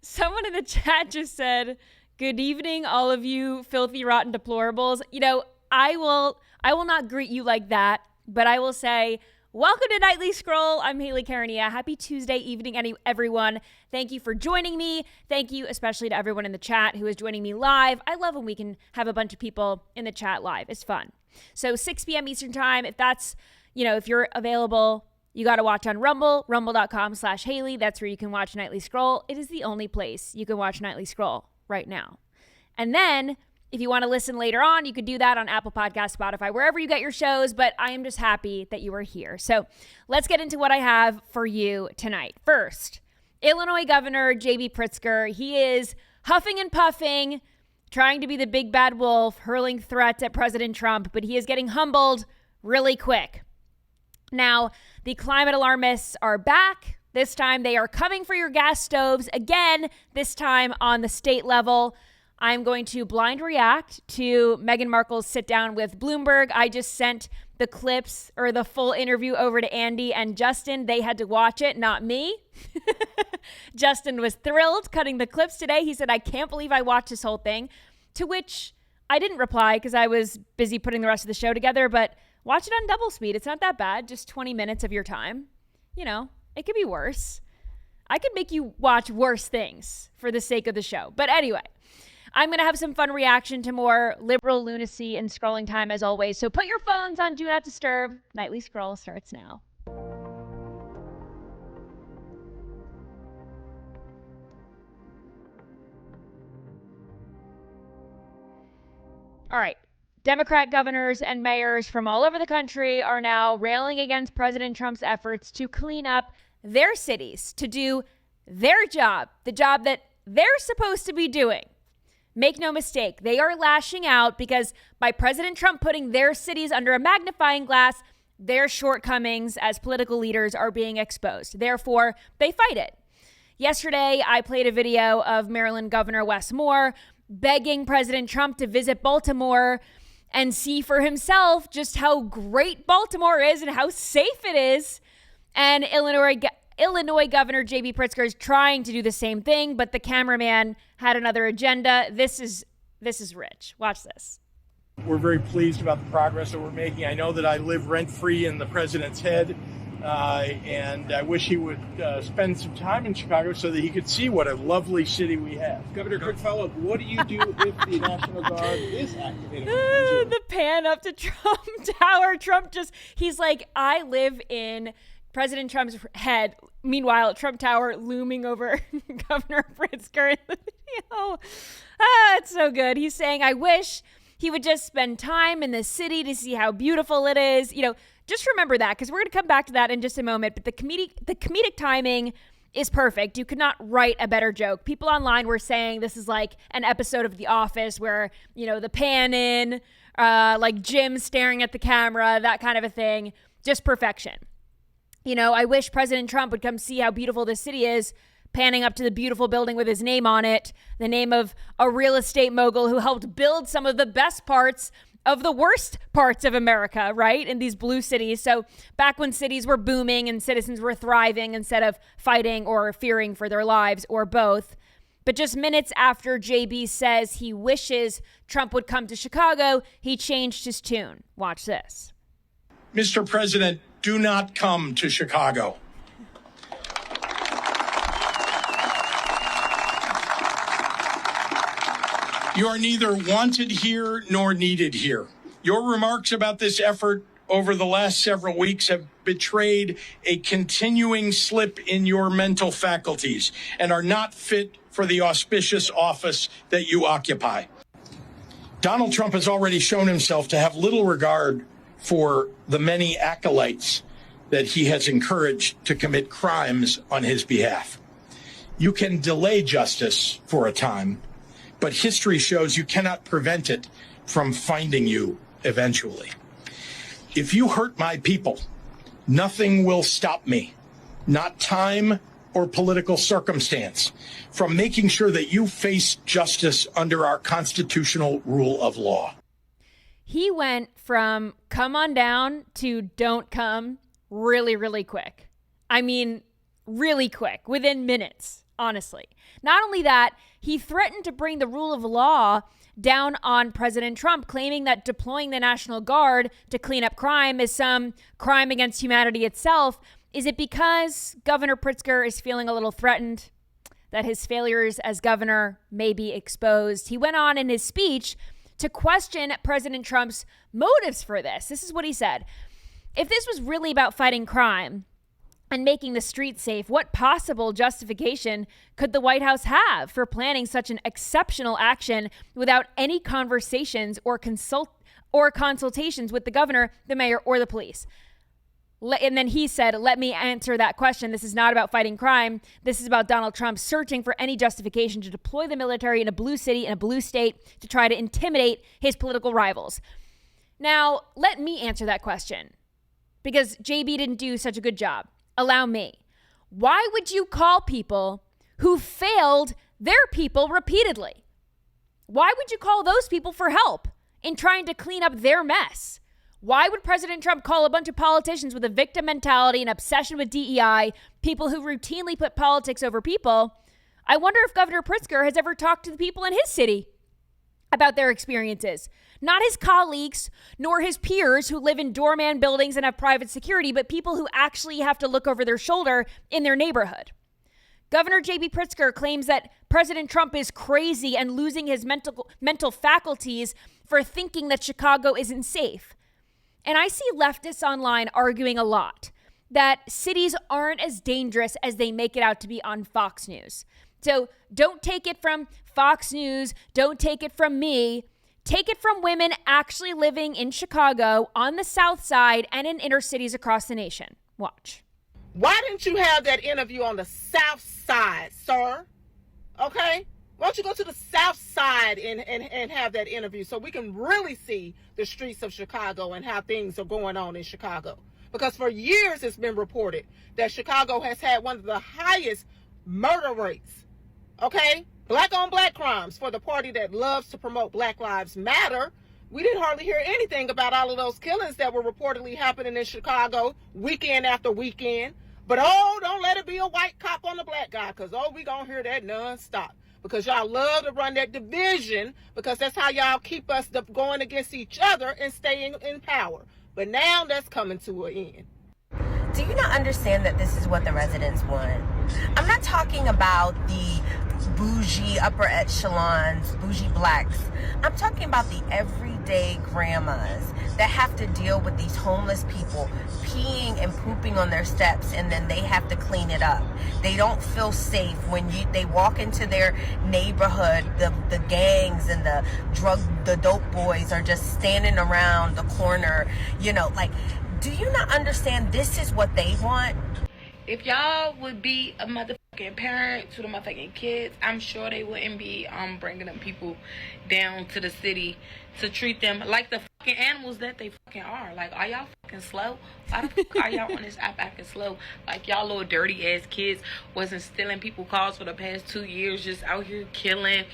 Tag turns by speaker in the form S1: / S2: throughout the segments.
S1: Someone in the chat just said, "Good evening, all of you filthy, rotten deplorables." You know, I will not greet you like that, but I will say, welcome to Nightly Scroll. I'm Hayley Caronia. Happy Tuesday evening, everyone. Thank you for joining me. Thank you especially to everyone in the chat who is joining me live. I love when we can have a bunch of people in the chat live. It's fun. So 6 p.m. Eastern time, if that's, if you're available, you got to watch on Rumble, rumble.com/Hayley. That's where you can watch Nightly Scroll. It is the only place you can watch Nightly Scroll right now. And then if you want to listen later on, you could do that on Apple Podcasts, Spotify, wherever you get your shows. But I am just happy that you are here. So let's get into what I have for you tonight. First, Illinois Governor J.B. Pritzker. He is huffing and puffing, trying to be the big bad wolf, hurling threats at President Trump, but he is getting humbled really quick. Now, the climate alarmists are back. This time they are coming for your gas stoves again, this time on the state level. I'm going to blind react to Meghan Markle's sit down with Bloomberg. I just sent the clips or the full interview over to Andy and Justin. They had to watch it, not me. Justin was thrilled cutting the clips today. He said, "I can't believe I watched this whole thing," to which I didn't reply because I was busy putting the rest of the show together, but watch it on double speed. It's not that bad. Just 20 minutes of your time. It could be worse. I could make you watch worse things for the sake of the show. But anyway, I'm going to have some fun reaction to more liberal lunacy and scrolling time as always. So put your phones on Do Not Disturb. Nightly Scroll starts now. All right. Democrat governors and mayors from all over the country are now railing against President Trump's efforts to clean up their cities, to do their job, the job that they're supposed to be doing. Make no mistake, they are lashing out because by President Trump putting their cities under a magnifying glass, their shortcomings as political leaders are being exposed. Therefore, they fight it. Yesterday, I played a video of Maryland Governor Wes Moore begging President Trump to visit Baltimore and see for himself just how great Baltimore is and how safe it is. And Illinois Governor J.B. Pritzker is trying to do the same thing, but the cameraman had another agenda. This is rich. Watch this.
S2: We're very pleased about the progress that we're making. I know that I live rent-free in the president's head, and I wish he would spend some time in Chicago so that he could see what a lovely city we have.
S3: Governor, quick follow-up. What do you do if the National Guard is activated?
S1: The pan up to Trump Tower. He's like, I live in President Trump's head. Meanwhile, Trump Tower looming over Governor Pritzker in the video. It's so good. He's saying, I wish he would just spend time in the city to see how beautiful it is. Just remember that, because we're going to come back to that in just a moment. But the comedic timing is perfect. You could not write a better joke. People online were saying this is like an episode of The Office where, the pan in, like Jim staring at the camera, that kind of a thing. Just perfection. I wish President Trump would come see how beautiful this city is, panning up to the beautiful building with his name on it, the name of a real estate mogul who helped build some of the best parts of the worst parts of America, right? In these blue cities. So back when cities were booming and citizens were thriving instead of fighting or fearing for their lives or both. But just minutes after JB says he wishes Trump would come to Chicago, he changed his tune. Watch this.
S2: Mr. President, do not come to Chicago. You are neither wanted here nor needed here. Your remarks about this effort over the last several weeks have betrayed a continuing slip in your mental faculties and are not fit for the auspicious office that you occupy. Donald Trump has already shown himself to have little regard for the many acolytes that he has encouraged to commit crimes on his behalf. You can delay justice for a time, but history shows you cannot prevent it from finding you eventually. If you hurt my people, nothing will stop me, not time or political circumstance, from making sure that you face justice under our constitutional rule of law.
S1: He went from come on down to don't come really, really quick. I mean, really quick, within minutes. honestly. Not only that, he threatened to bring the rule of law down on President Trump, claiming that deploying the National Guard to clean up crime is some crime against humanity itself. Is it because Governor Pritzker is feeling a little threatened that his failures as governor may be exposed? He went on in his speech to question President Trump's motives for this. This is what he said. If this was really about fighting crime and making the streets safe, what possible justification could the White House have for planning such an exceptional action without any conversations or consultations with the governor, the mayor, or the police? And then he said, let me answer that question. This is not about fighting crime. This is about Donald Trump searching for any justification to deploy the military in a blue city, in a blue state, to try to intimidate his political rivals. Now, let me answer that question, because JB didn't do such a good job. Allow me. Why would you call people who failed their people repeatedly? Why would you call those people for help in trying to clean up their mess? Why would President Trump call a bunch of politicians with a victim mentality and obsession with DEI, people who routinely put politics over people? I wonder if Governor Pritzker has ever talked to the people in his city about their experiences. Not his colleagues, nor his peers who live in doorman buildings and have private security, but people who actually have to look over their shoulder in their neighborhood. Governor J.B. Pritzker claims that President Trump is crazy and losing his mental faculties for thinking that Chicago isn't safe. And I see leftists online arguing a lot that cities aren't as dangerous as they make it out to be on Fox News. So don't take it from Fox News. Don't take it from me. Take it from women actually living in Chicago, on the South Side, and in inner cities across the nation. Watch.
S4: Why didn't you have that interview on the South Side, sir? Okay? Why don't you go to the South Side and have that interview so we can really see the streets of Chicago and how things are going on in Chicago? Because for years it's been reported that Chicago has had one of the highest murder rates. Okay? Black on black crimes for the party that loves to promote Black Lives Matter. We didn't hardly hear anything about all of those killings that were reportedly happening in Chicago weekend after weekend. But don't let it be a white cop on the black guy, because we gonna hear that nonstop. Because y'all love to run that division, because that's how y'all keep us going against each other and staying in power. But now that's coming to an end.
S5: Do you not understand that this is what the residents want? I'm not talking about the bougie upper echelons, bougie blacks. I'm talking about the everyday grandmas that have to deal with these homeless people peeing and pooping on their steps, and then they have to clean it up. They don't feel safe when they walk into their neighborhood. The gangs and the dope boys are just standing around the corner, do you not understand this is what they want?
S6: If y'all would be a motherfucking parent to the motherfucking kids, I'm sure they wouldn't be bringing them people down to the city to treat them like the fucking animals that they fucking are. Like, are y'all fucking slow? Why the fuck are y'all on this app acting slow? Like, y'all little dirty ass kids wasn't stealing people cars for the past 2 years, just out here killing,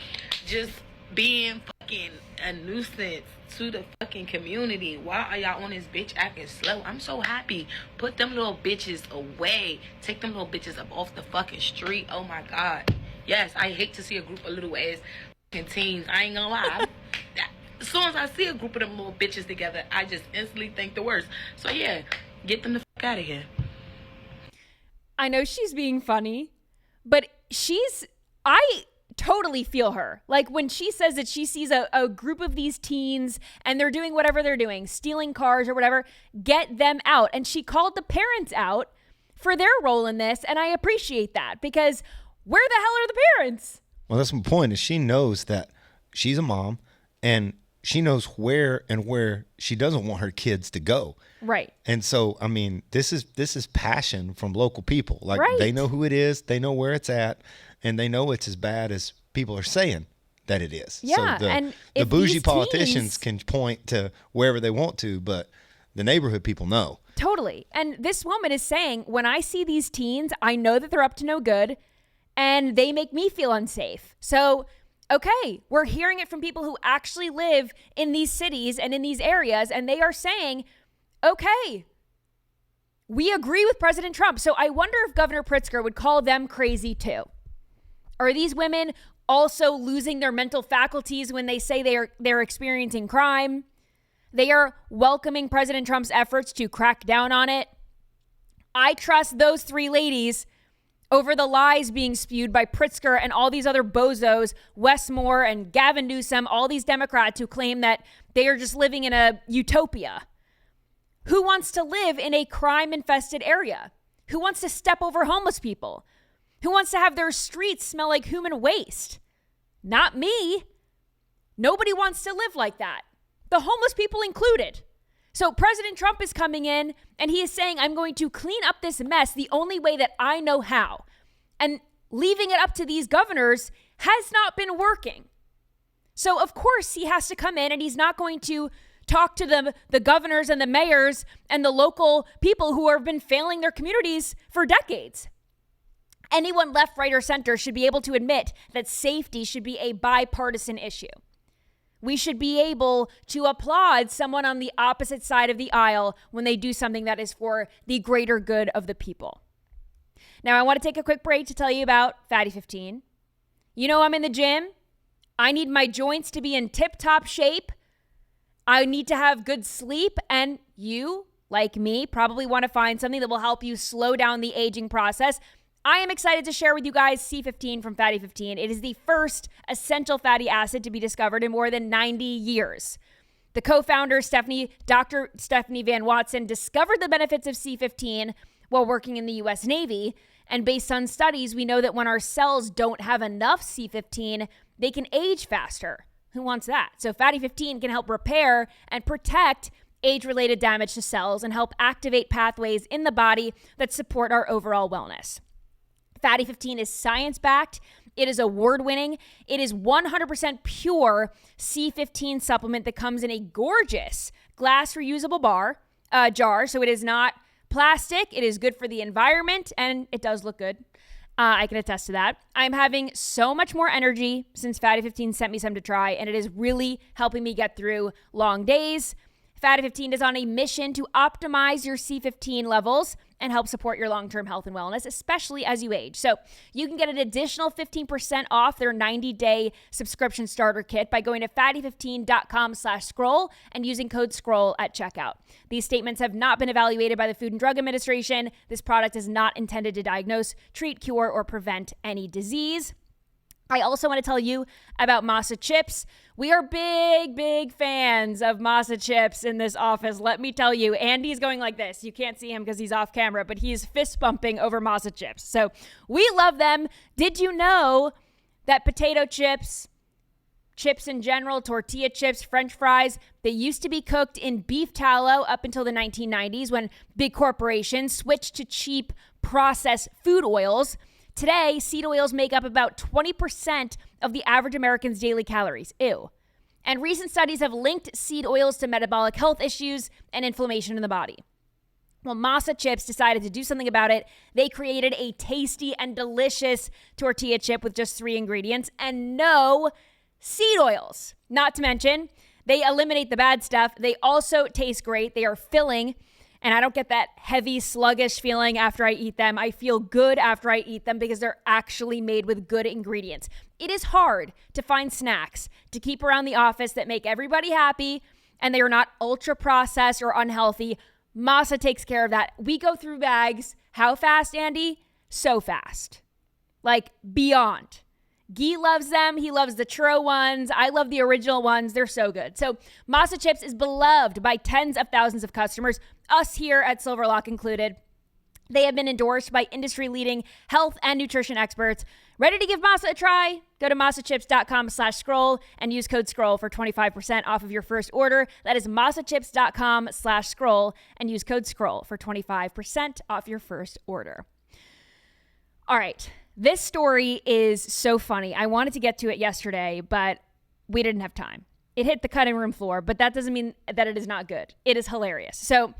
S6: just being fucking a nuisance to the fucking community. Why are y'all on this bitch acting slow? I'm so happy. Put them little bitches away. Take them little bitches up off the fucking street. Oh my God. Yes, I hate to see a group of little ass fucking teens. I ain't gonna lie. As soon as I see a group of them little bitches together, I just instantly think the worst. So yeah, get them the fuck out of here.
S1: I know she's being funny, but I totally feel her. Like when she says that she sees a group of these teens and they're doing whatever they're doing, stealing cars or whatever, get them out. And she called the parents out for their role in this. And I appreciate that, because where the hell are the parents?
S7: Well, that's my point, is she knows that she's a mom and she knows where she doesn't want her kids to go.
S1: Right.
S7: And so, I mean, this is passion from local people. Like,
S1: right.
S7: They know who it is, they know where it's at, and they know it's as bad as people are saying that it is.
S1: Yeah,
S7: so
S1: and
S7: the bougie
S1: teens
S7: politicians can point to wherever they want to, but the neighborhood people know.
S1: Totally. And this woman is saying, when I see these teens, I know that they're up to no good and they make me feel unsafe. So, okay, we're hearing it from people who actually live in these cities and in these areas, and they are saying, okay, we agree with President Trump. So I wonder if Governor Pritzker would call them crazy too. Are these women also losing their mental faculties when they say they're experiencing crime? They are welcoming President Trump's efforts to crack down on it. I trust those three ladies over the lies being spewed by Pritzker and all these other bozos, Wes Moore and Gavin Newsom, all these Democrats who claim that they are just living in a utopia. Who wants to live in a crime-infested area? Who wants to step over homeless people? Who wants to have their streets smell like human waste? Not me. Nobody wants to live like that. The homeless people included. So President Trump is coming in and he is saying, I'm going to clean up this mess the only way that I know how. And leaving it up to these governors has not been working. So of course he has to come in and he's not going to talk to the governors and the mayors and the local people who have been failing their communities for decades. Anyone left, right, or center should be able to admit that safety should be a bipartisan issue. We should be able to applaud someone on the opposite side of the aisle when they do something that is for the greater good of the people. Now, I want to take a quick break to tell you about Fatty 15. You know, I'm in the gym. I need my joints to be in tip-top shape. I need to have good sleep. And you, like me, probably want to find something that will help you slow down the aging process. I am excited to share with you guys C15 from Fatty 15. It is the first essential fatty acid to be discovered in more than 90 years. The co-founder, Dr. Stephanie Van Watson, discovered the benefits of C15 while working in the U.S. Navy. And based on studies, we know that when our cells don't have enough C15, they can age faster. Who wants that? So Fatty 15 can help repair and protect age-related damage to cells and help activate pathways in the body that support our overall wellness. Fatty 15 is science-backed. It is award-winning. It is 100% pure C15 supplement that comes in a gorgeous glass reusable jar. So it is not plastic. It is good for the environment, and it does look good. I can attest to that. I'm having so much more energy since Fatty 15 sent me some to try, and it is really helping me get through long days. Fatty 15 is on a mission to optimize your C15 levels and help support your long-term health and wellness, especially as you age. So you can get an additional 15% off their 90-day subscription starter kit by going to fatty15.com/scroll and using code SCROLL at checkout. These statements have not been evaluated by the Food and Drug Administration. This product is not intended to diagnose, treat, cure, or prevent any disease. I also want to tell you about Masa Chips. We are big fans of Masa Chips in this office. Let me tell you, Andy's going like this. You can't see him because he's off camera, but he's fist bumping over Masa Chips. So we love them. Did you know that potato chips, chips in general, tortilla chips, French fries, they used to be cooked in beef tallow up until the 1990s when big corporations switched to cheap processed food oils? Today, seed oils make up about 20% of the average American's daily calories. Ew. And recent studies have linked seed oils to metabolic health issues and inflammation in the body. Well, Masa Chips decided to do something about it. They created a tasty and delicious tortilla chip with just 3 ingredients and no seed oils. Not to mention, they eliminate the bad stuff. They also taste great. They are filling. And I don't get that heavy, sluggish feeling after I eat them. I feel good after I eat them because they're actually made with good ingredients. It is hard to find snacks to keep around the office that make everybody happy and they are not ultra processed or unhealthy. Masa takes care of that. We go through bags. How fast, Andy? So fast. Like beyond. Guy loves them. He loves the churro ones. I love the original ones. They're so good. So Masa Chips is beloved by tens of thousands of customers, us here at Silverlock included. They have been endorsed by industry-leading health and nutrition experts. Ready to give Masa a try? Go to masachips.com/scroll and use code SCROLL for 25% off of your first order. That is masachips.com/scroll and use code SCROLL for 25% off your first order. All right. This story is so funny. I wanted to get to it yesterday, but we didn't have time. It hit the cutting room floor, but that doesn't mean that it is not good. It is hilarious. So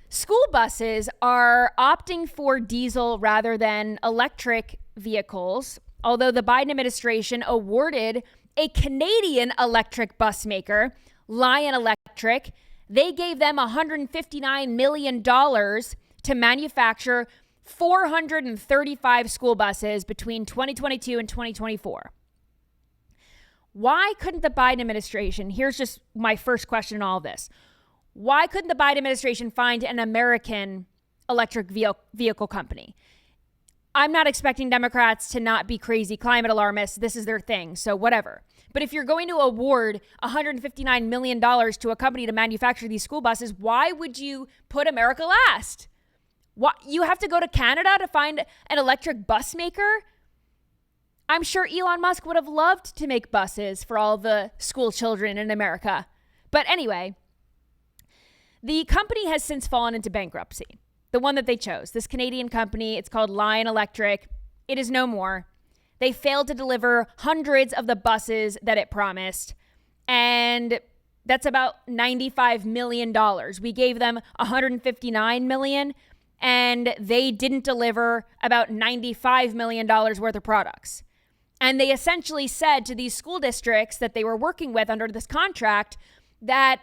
S1: school buses are opting for diesel rather than electric vehicles, although the Biden administration awarded a Canadian electric bus maker, Lion Electric. They gave them $159 million to manufacture 435 school buses between 2022 and 2024. Why couldn't the Biden administration, here's just my first question in all of this. Why couldn't the Biden administration find an American electric vehicle company? I'm not expecting Democrats to not be crazy climate alarmists. This is their thing, so whatever. But if you're going to award $159 million to a company to manufacture these school buses, why would you put America last? Why, you have to go to Canada to find an electric bus maker? I'm sure Elon Musk would have loved to make buses for all the school children in America. But anyway, the company has since fallen into bankruptcy. The one that they chose, this Canadian company, it's called Lion Electric. It is no more. They failed to deliver hundreds of the buses that it promised. And that's about $95 million. We gave them $159 million, and they didn't deliver about $95 million worth of products. And they essentially said to these school districts that they were working with under this contract that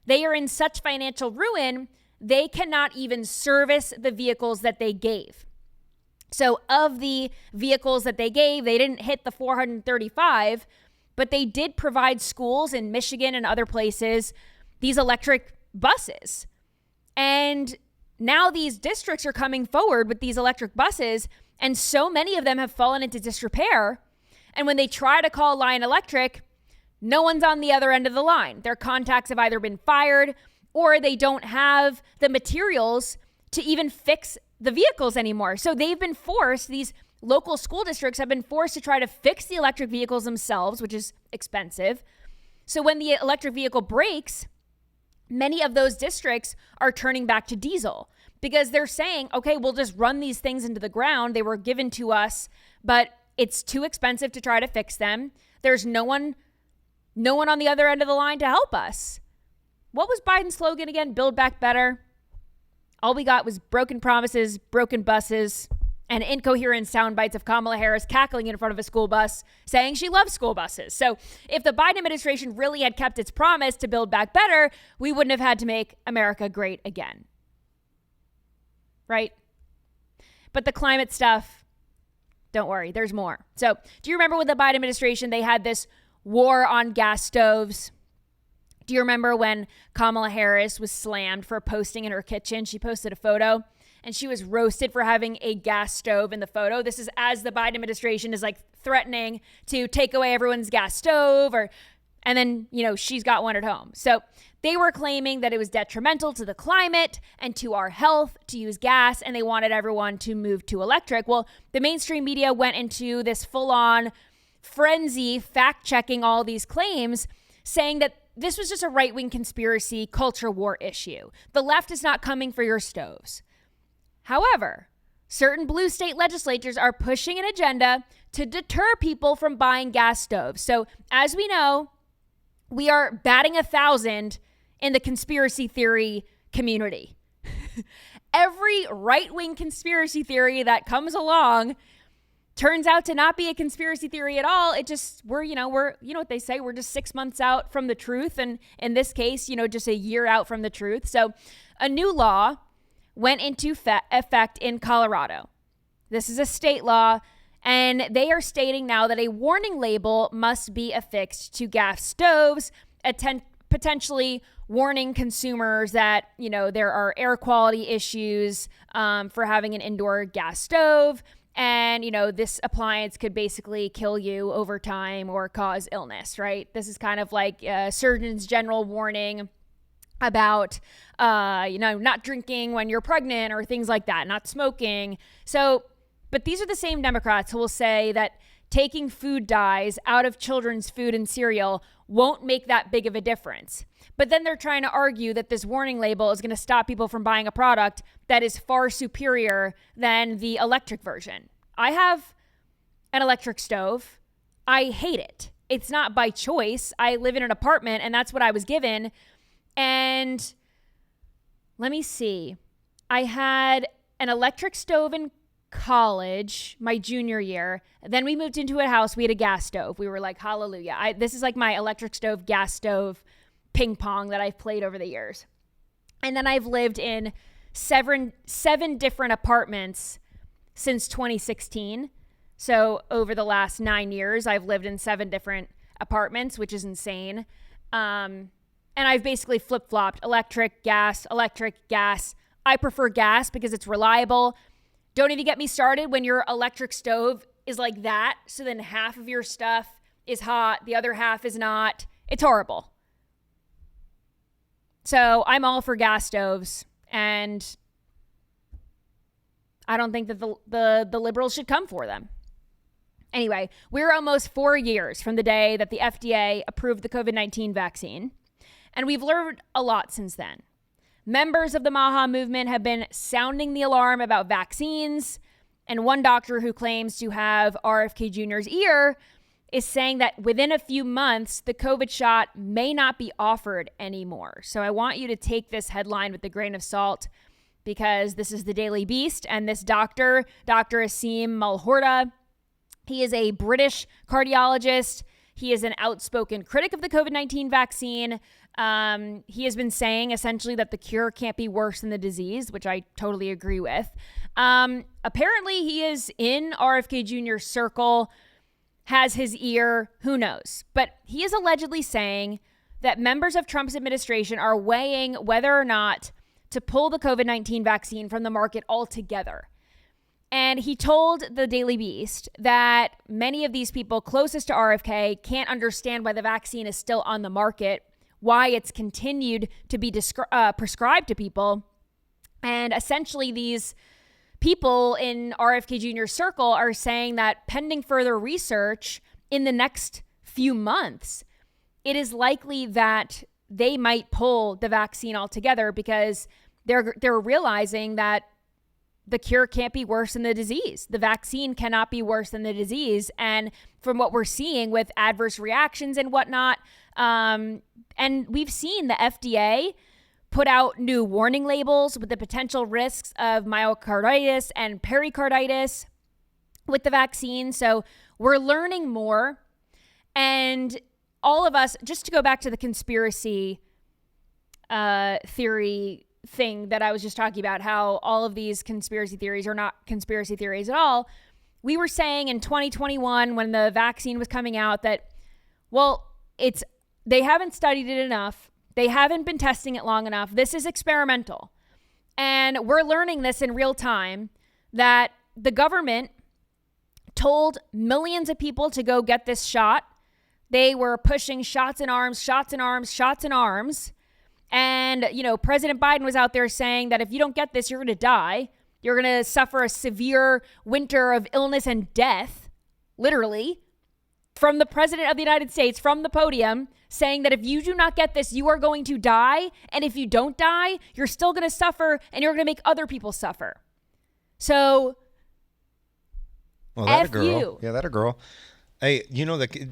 S1: they are in such financial ruin, they cannot even service the vehicles that they gave. So of the vehicles that they gave, they didn't hit the 435, but they did provide schools in Michigan and other places these electric buses. And now these districts are coming forward with these electric buses, and so many of them have fallen into disrepair. And when they try to call Lion Electric, no one's on the other end of the line. Their contacts have either been fired or they don't have the materials to even fix the vehicles anymore. So they've been forced, these local school districts have been forced to try to fix the electric vehicles themselves, which is expensive. So when the electric vehicle breaks, many of those districts are turning back to diesel because they're saying, okay, we'll just run these things into the ground. They were given to us, but it's too expensive to try to fix them. There's no one on the other end of the line to help us. What was Biden's slogan again? Build back better. All we got was broken promises, broken buses, and incoherent sound bites of Kamala Harris cackling in front of a school bus saying she loves school buses. So if the Biden administration really had kept its promise to build back better, we wouldn't have had to make America great again. Right? But the climate stuff, don't worry, there's more. So do you remember with the Biden administration, they had this war on gas stoves? Do you remember when Kamala Harris was slammed for posting in her kitchen? She posted a photo and she was roasted for having a gas stove in the photo. This is as the Biden administration is like threatening to take away everyone's gas stove and then, she's got one at home. So they were claiming that it was detrimental to the climate and to our health to use gas, and they wanted everyone to move to electric. Well, the mainstream media went into this full-on frenzy fact-checking all these claims, saying that this was just a right-wing conspiracy culture war issue. The left is not coming for your stoves. However, certain blue state legislatures are pushing an agenda to deter people from buying gas stoves. So as we know, we are batting 1,000 in the conspiracy theory community. Every right-wing conspiracy theory that comes along turns out to not be a conspiracy theory at all. It just, we're what they say, we're just 6 months out from the truth. And in this case, just a year out from the truth. So a new law went into effect in Colorado. This is a state law, and they are stating now that a warning label must be affixed to gas stoves, potentially warning consumers that, there are air quality issues for having an indoor gas stove. And, this appliance could basically kill you over time or cause illness, right? This is kind of like a Surgeon's General warning about, not drinking when you're pregnant or things like that, not smoking. So, but these are the same Democrats who will say that taking food dyes out of children's food and cereal won't make that big of a difference. But then they're trying to argue that this warning label is going to stop people from buying a product that is far superior than the electric version. I have an electric stove. I hate it. It's not by choice. I live in an apartment and that's what I was given. And let me see. I had an electric stove in college, my junior year. Then we moved into a house. We had a gas stove. We were like, hallelujah. This is like my electric stove, gas stove ping pong that I've played over the years. And then I've lived in seven different apartments since 2016. So over the last 9 years, I've lived in 7 different apartments, which is insane. And I've basically flip-flopped electric, gas. I prefer gas because it's reliable. Don't even get me started when your electric stove is like that. So then half of your stuff is hot, the other half is not. It's horrible. So I'm all for gas stoves, and I don't think that the liberals should come for them. Anyway, we're almost 4 years from the day that the FDA approved the COVID-19 vaccine, and we've learned a lot since then. Members of the MAHA movement have been sounding the alarm about vaccines, and one doctor who claims to have RFK Jr.'s ear is saying that within a few months, the COVID shot may not be offered anymore. So I want you to take this headline with a grain of salt, because this is the Daily Beast, and this Dr. Asim Malhotra, he is a British cardiologist. He is an outspoken critic of the COVID-19 vaccine. He has been saying essentially that the cure can't be worse than the disease, which I totally agree with. Apparently, he is in RFK Jr.'s circle, has his ear, who knows? But he is allegedly saying that members of Trump's administration are weighing whether or not to pull the COVID-19 vaccine from the market altogether. And he told the Daily Beast that many of these people closest to RFK can't understand why the vaccine is still on the market, why it's continued to be prescribed to people. And essentially these people in RFK Jr.'s circle are saying that pending further research in the next few months, it is likely that they might pull the vaccine altogether, because they're realizing that the cure can't be worse than the disease. The vaccine cannot be worse than the disease. And from what we're seeing with adverse reactions and whatnot, and we've seen the FDA put out new warning labels with the potential risks of myocarditis and pericarditis with the vaccine. So we're learning more. And all of us, just to go back to the conspiracy theory thing that I was just talking about, how all of these conspiracy theories are not conspiracy theories at all. We were saying in 2021 when the vaccine was coming out that, well, they haven't studied it enough. They haven't been testing it long enough. This is experimental. And we're learning this in real time, that the government told millions of people to go get this shot. They were pushing shots in arms. And, President Biden was out there saying that if you don't get this, you're going to die. You're going to suffer a severe winter of illness and death, literally, from the president of the United States, from the podium, saying that if you do not get this, you are going to die. And if you don't die, you're still going to suffer, and you're going to make other people suffer. So,
S7: well, that a girl.
S1: you.
S7: Yeah, that a girl. Hey,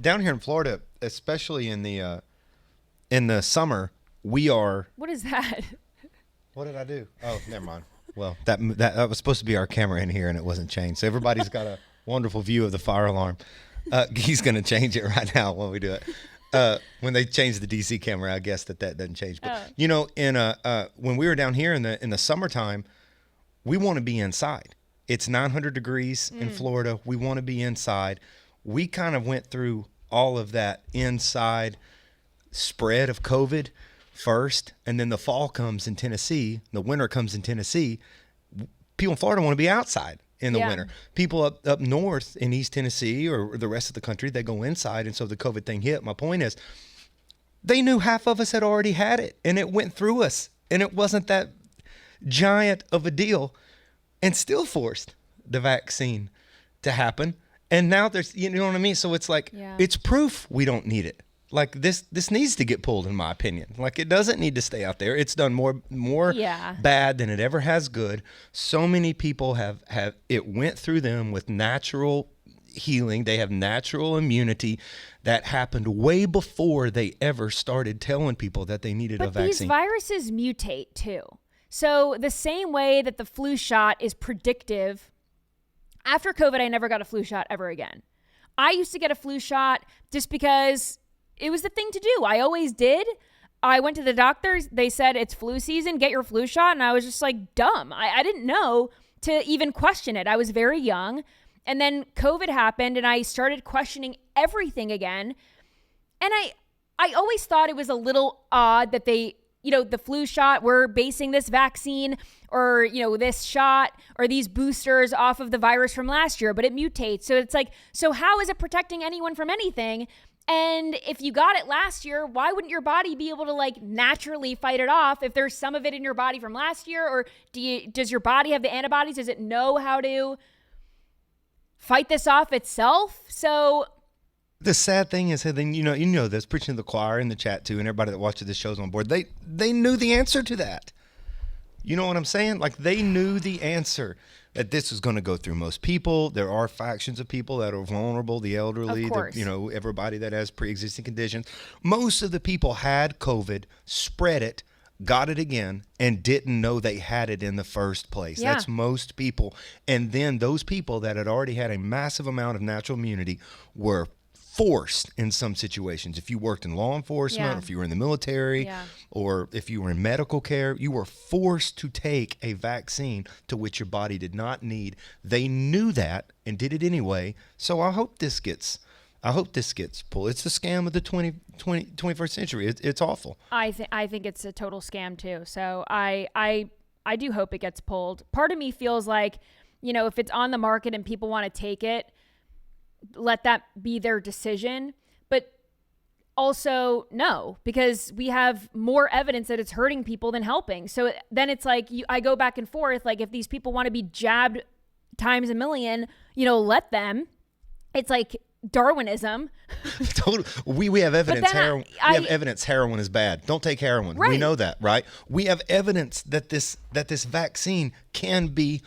S7: down here in Florida, especially in the summer, we are.
S1: What is that?
S7: What did I do? Oh, never mind. Well, that was supposed to be our camera in here, and it wasn't changed. So everybody's got a wonderful view of the fire alarm. He's going to change it right now when we do it. When they change the DC camera, I guess that doesn't change. But when we were down here in the summertime, we want to be inside. It's 900 degrees in Florida. We want to be inside. We kind of went through all of that inside spread of COVID first, and then the fall comes in Tennessee, the winter comes in Tennessee. People in Florida want to be outside in the winter. People up north in East Tennessee or the rest of the country, they go inside, and so the COVID thing hit. My point is, they knew half of us had already had it, and it went through us, and it wasn't that giant of a deal, and still forced the vaccine to happen. And now there's, you know what I mean? So it's like, it's proof we don't need it. Like this needs to get pulled, in my opinion. Like, it doesn't need to stay out there. It's done more bad than it ever has good. So many people have it went through them with natural healing. They have natural immunity that happened way before they ever started telling people that they needed a vaccine. But
S1: these viruses mutate too. So the same way that the flu shot is predictive, after COVID, I never got a flu shot ever again. I used to get a flu shot just because it was the thing to do. I always did. I went to the doctors. They said, it's flu season. Get your flu shot. And I was just like, dumb. I didn't know to even question it. I was very young. And then COVID happened and I started questioning everything again. And I always thought it was a little odd that they, the flu shot, we're basing this vaccine or, this shot or these boosters off of the virus from last year, but it mutates. So it's like, so how is it protecting anyone from anything? And if you got it last year, why wouldn't your body be able to like naturally fight it off if there's some of it in your body from last year? Or does your body have the antibodies? Does it know how to fight this off itself? So
S7: the sad thing is, then you know this, preaching to the choir in the chat too, and everybody that watches this show's on board. They knew the answer to that. You know what I'm saying? Like they knew the answer that this was going to go through most people. There are factions of people that are vulnerable, the elderly, everybody that has pre-existing conditions. Most of the people had COVID, spread it, got it again, and didn't know they had it in the first place. Yeah. That's most people. And then those people that had already had a massive amount of natural immunity were forced in some situations. If you worked in law enforcement, or if you were in the military, or if you were in medical care, you were forced to take a vaccine to which your body did not need. They knew that and did it anyway. So I hope this gets pulled. It's the scam of the 21st century. It's awful.
S1: I think it's a total scam too. So I do hope it gets pulled. Part of me feels like, if it's on the market and people want to take it, let that be their decision. But also no, because we have more evidence that it's hurting people than helping. So then it's like I go back and forth. Like if these people want to be jabbed times a million, let them. It's like Darwinism.
S7: We have evidence heroin. We have evidence heroin is bad. Don't take heroin. Right. We know that, right? We have evidence that this vaccine can be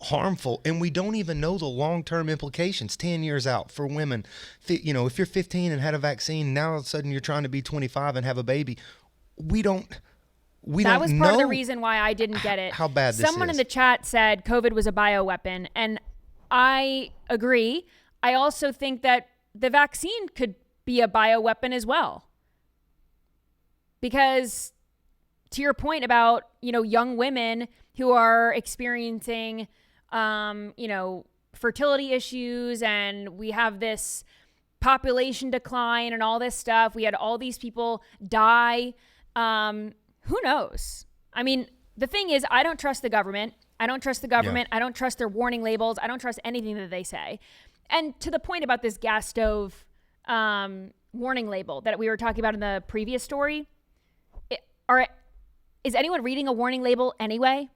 S7: harmful, and we don't even know the long-term implications 10 years out for women. If you're 15 and had a vaccine, now all of a sudden you're trying to be 25 and have a baby. That was part of the reason why I didn't get it. How bad this is.
S1: Someone in the chat said COVID was a bioweapon, and I agree. I also think that the vaccine could be a bioweapon as well. Because to your point about, young women who are experiencing fertility issues, and we have this population decline and all this stuff. We had all these people die. Who knows? I mean, the thing is, I don't trust the government. I don't trust their warning labels. I don't trust anything that they say. And to the point about this gas stove warning label that we were talking about in the previous story, is anyone reading a warning label anyway?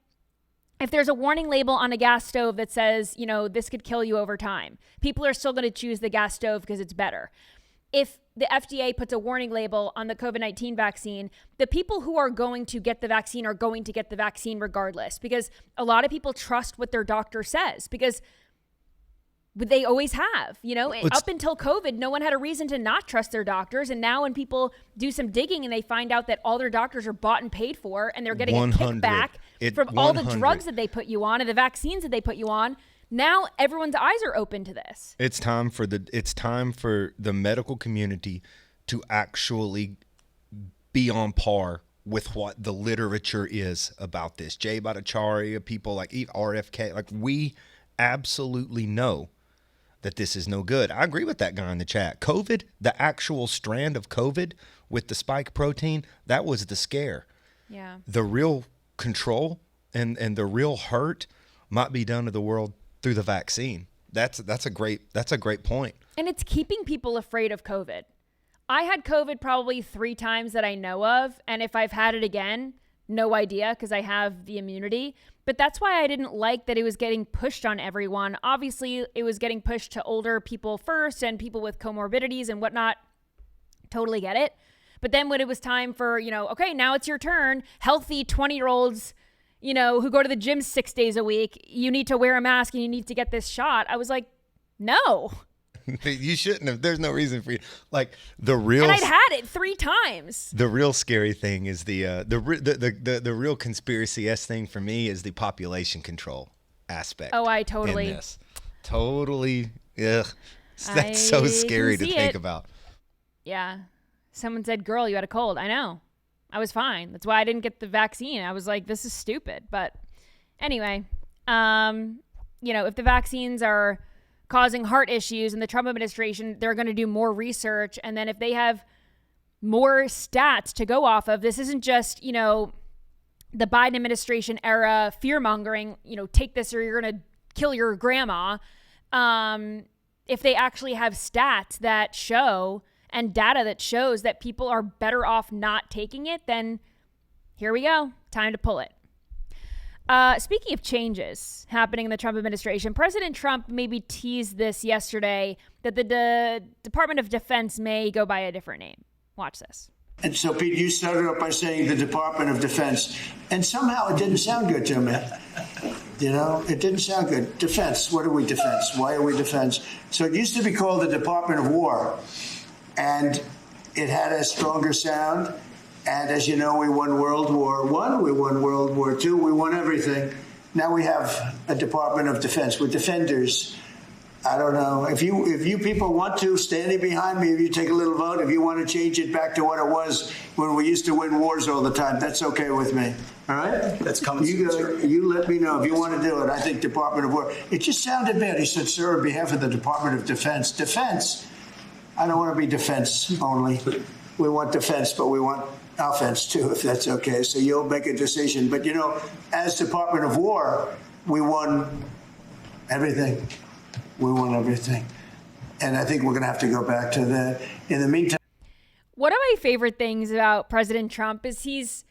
S1: If there's a warning label on a gas stove that says, this could kill you over time, people are still going to choose the gas stove because it's better. If the FDA puts a warning label on the COVID-19 vaccine, the people who are going to get the vaccine are going to get the vaccine regardless, because a lot of people trust what their doctor says, because they always have, up until COVID, no one had a reason to not trust their doctors. And now when people do some digging and they find out that all their doctors are bought and paid for, and they're getting a kickback from all the drugs that they put you on and the vaccines that they put you on, now everyone's eyes are open to this.
S7: It's time for the medical community to actually be on par with what the literature is about this. Jay Bhattacharya, people like RFK, like we absolutely know that this is no good. I agree with that guy in the chat. COVID, the actual strand of COVID with the spike protein, that was the scare.
S1: Yeah.
S7: The real control and the real hurt might be done to the world through the vaccine. That's a great point.
S1: And it's keeping people afraid of COVID. I had COVID probably 3 times that I know of, and if I've had it again, no idea, because I have the immunity. But that's why I didn't like that it was getting pushed on everyone. Obviously, it was getting pushed to older people first and people with comorbidities and whatnot. Totally get it. But then when it was time for, okay, now it's your turn. Healthy 20-year-olds, who go to the gym 6 days a week, you need to wear a mask and you need to get this shot. I was like, no.
S7: You shouldn't have. There's no reason for you. Like the real.
S1: And I'd had it 3 times.
S7: The real scary thing is the real conspiracy-esque thing for me is the population control aspect.
S1: Oh, I totally.
S7: In this. Totally. Ugh. That's so scary to think about.
S1: Yeah. Someone said, "Girl, you had a cold." I know. I was fine. That's why I didn't get the vaccine. I was like, this is stupid. But anyway, If the vaccines are causing heart issues in the Trump administration, they're going to do more research. And then if they have more stats to go off of, this isn't just, the Biden administration era fear mongering, take this or you're going to kill your grandma. If they actually have stats that show and data that shows that people are better off not taking it, then here we go. Time to pull it. Speaking of changes happening in the Trump administration, President Trump maybe teased this yesterday that the Department of Defense may go by a different name. Watch this.
S8: And so, Pete, you started off by saying the Department of Defense, and somehow it didn't sound good to me. It didn't sound good. Defense. What are we defense? Why are we defense? So it used to be called the Department of War, and it had a stronger sound. And as you know, we won World War I, we won World War II, we won everything. Now we have a Department of Defense. We're defenders. I don't know. If you people want to, standing behind me, if you take a little vote, if you want to change it back to what it was when we used to win wars all the time, that's okay with me. All right?
S9: That's coming
S8: soon. You let me know if you want to do it. I think Department of War. It just sounded bad. He said, sir, on behalf of the Department of Defense. Defense? I don't want to be defense only. We want defense, but we want offense too, if that's okay. So you'll make a decision. But, as Department of War, we won everything. We won everything. And I think we're going to have to go back to that. In the meantime,
S1: one of my favorite things about President Trump is he's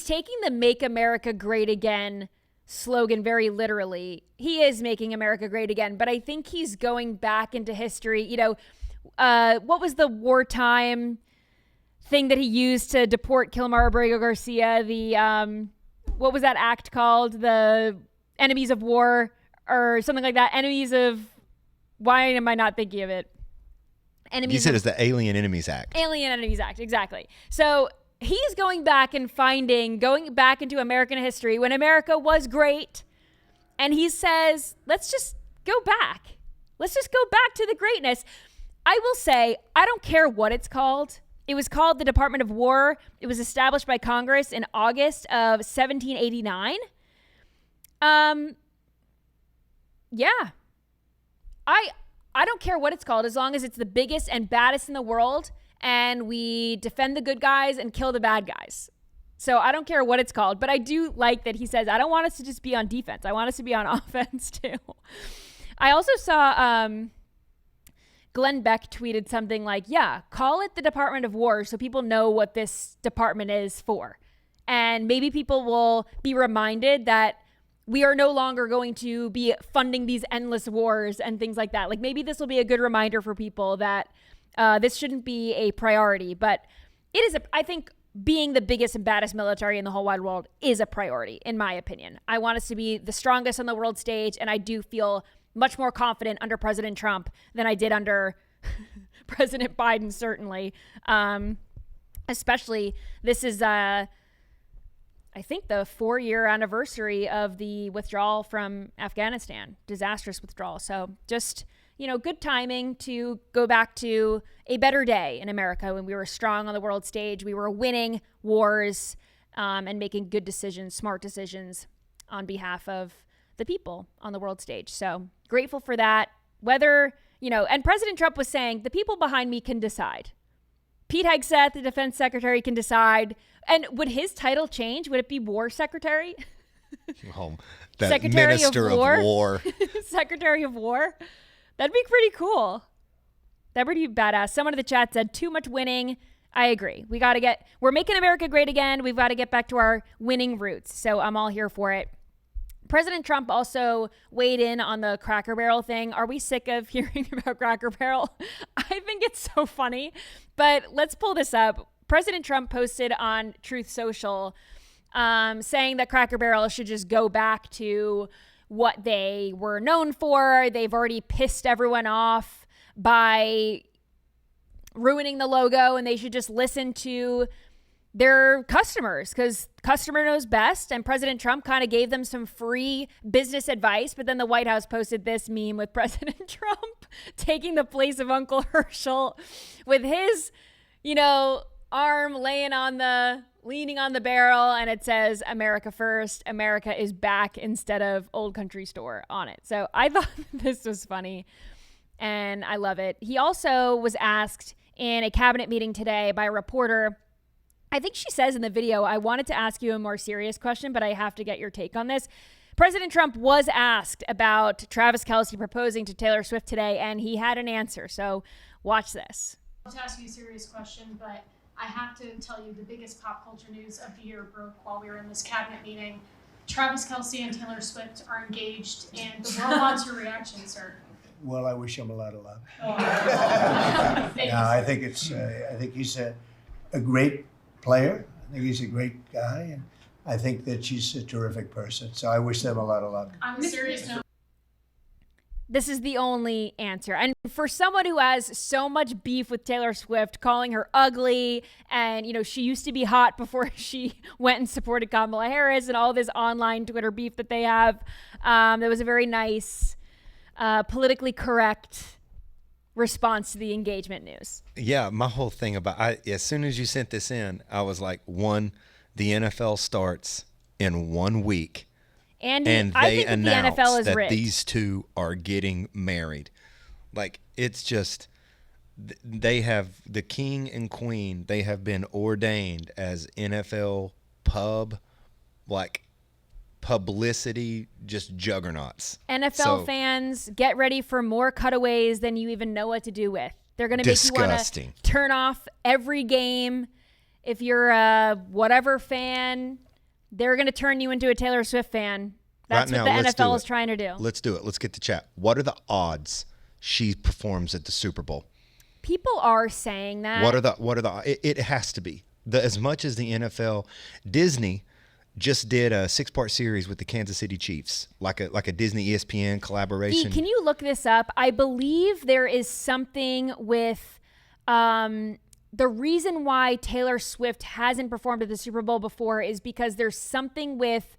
S1: taking the Make America Great Again slogan very literally. He is making America great again, but I think he's going back into history. What was the wartime thing that he used to deport Kilmar Abrego Garcia? What was that act called? The Enemies of War or something like that. Why am I not thinking of it?
S7: You said it's the Alien Enemies Act.
S1: Alien Enemies Act, exactly. So he's going back into American history when America was great. And he says, let's just go back. Let's just go back to the greatness. I will say, I don't care what it's called. It was called the Department of War. It was established by Congress in August of 1789. Yeah. I don't care what it's called as long as it's the biggest and baddest in the world and we defend the good guys and kill the bad guys. So I don't care what it's called, but I do like that he says, I don't want us to just be on defense. I want us to be on offense too. I also saw Glenn Beck tweeted something like, yeah, call it the Department of War so people know what this department is for. And maybe people will be reminded that we are no longer going to be funding these endless wars and things like that. Like maybe this will be a good reminder for people that this shouldn't be a priority. But it is, I think, being the biggest and baddest military in the whole wide world is a priority, in my opinion. I want us to be the strongest on the world stage, and I do feel much more confident under President Trump than I did under President Biden, certainly. Especially, this is, I think, the 4-year anniversary of the withdrawal from Afghanistan, disastrous withdrawal. So just, good timing to go back to a better day in America when we were strong on the world stage. We were winning wars and making good decisions, smart decisions on behalf of the people on the world stage. So grateful for that. Whether, and President Trump was saying, the people behind me can decide. Pete Hegseth, the defense secretary, can decide. And would his title change? Would it be War Secretary?
S7: The
S1: Secretary
S7: Minister
S1: of War.
S7: of War.
S1: Secretary of War. That'd be pretty cool. That would be badass. Someone in the chat said, too much winning. I agree. We're making America great again. We've got to get back to our winning roots. So I'm all here for it. President Trump also weighed in on the Cracker Barrel thing. Are we sick of hearing about Cracker Barrel? I think it's so funny, but let's pull this up. President Trump posted on Truth Social saying that Cracker Barrel should just go back to what they were known for. They've already pissed everyone off by ruining the logo, and they should just listen to their customers because customer knows best. And President Trump kind of gave them some free business advice. But then the White House posted this meme with President Trump taking the place of Uncle Herschel with his, arm leaning on the barrel, and it says America First, America is back instead of Old Country Store on it. So I thought this was funny, and I love it. He also was asked in a cabinet meeting today by a reporter. I think she says in the video, I wanted to ask you a more serious question, but I have to get your take on this. President Trump was asked about Travis Kelce proposing to Taylor Swift today, and he had an answer. So watch this.
S9: To ask you a serious question, but I have to tell you the biggest pop culture news of the year broke while we were in this cabinet meeting. Travis Kelce and Taylor Swift are engaged, and the world wants your reaction, sir.
S8: Well, I wish him a lot of luck.
S9: Thank
S8: No,
S9: you.
S8: I think I think he's a great player. I think he's a great guy, and I think that she's a terrific person. So I wish them a lot of luck.
S9: On a serious note,
S1: This is the only answer. And for someone who has so much beef with Taylor Swift, calling her ugly, and, she used to be hot before she went and supported Kamala Harris, and all this online Twitter beef that they have, there was a very nice, politically correct response to the engagement news.
S7: Yeah, my whole thing as soon as you sent this in, I was like, the NFL starts in 1 week.
S1: And
S7: they
S1: I think
S7: announced
S1: the NFL is
S7: that
S1: rigged.
S7: these two are getting married. Like, it's just, they have the king and queen. They have been ordained as NFL publicity, just juggernauts.
S1: NFL fans, get ready for more cutaways than you even know what to do with. They're going to make you want to turn off every game. If you're a whatever fan, they're going to turn you into a Taylor Swift fan. That's
S7: right
S1: what
S7: now,
S1: the NFL is trying to do.
S7: Let's do it. Let's get to chat. What are the odds she performs at the Super Bowl?
S1: People are saying that.
S7: It has to be. As much as the NFL, Disney just did a 6-part series with the Kansas City Chiefs, like a Disney ESPN collaboration.
S1: Can you look this up? I believe there is something with the reason why Taylor Swift hasn't performed at the Super Bowl before is because there's something with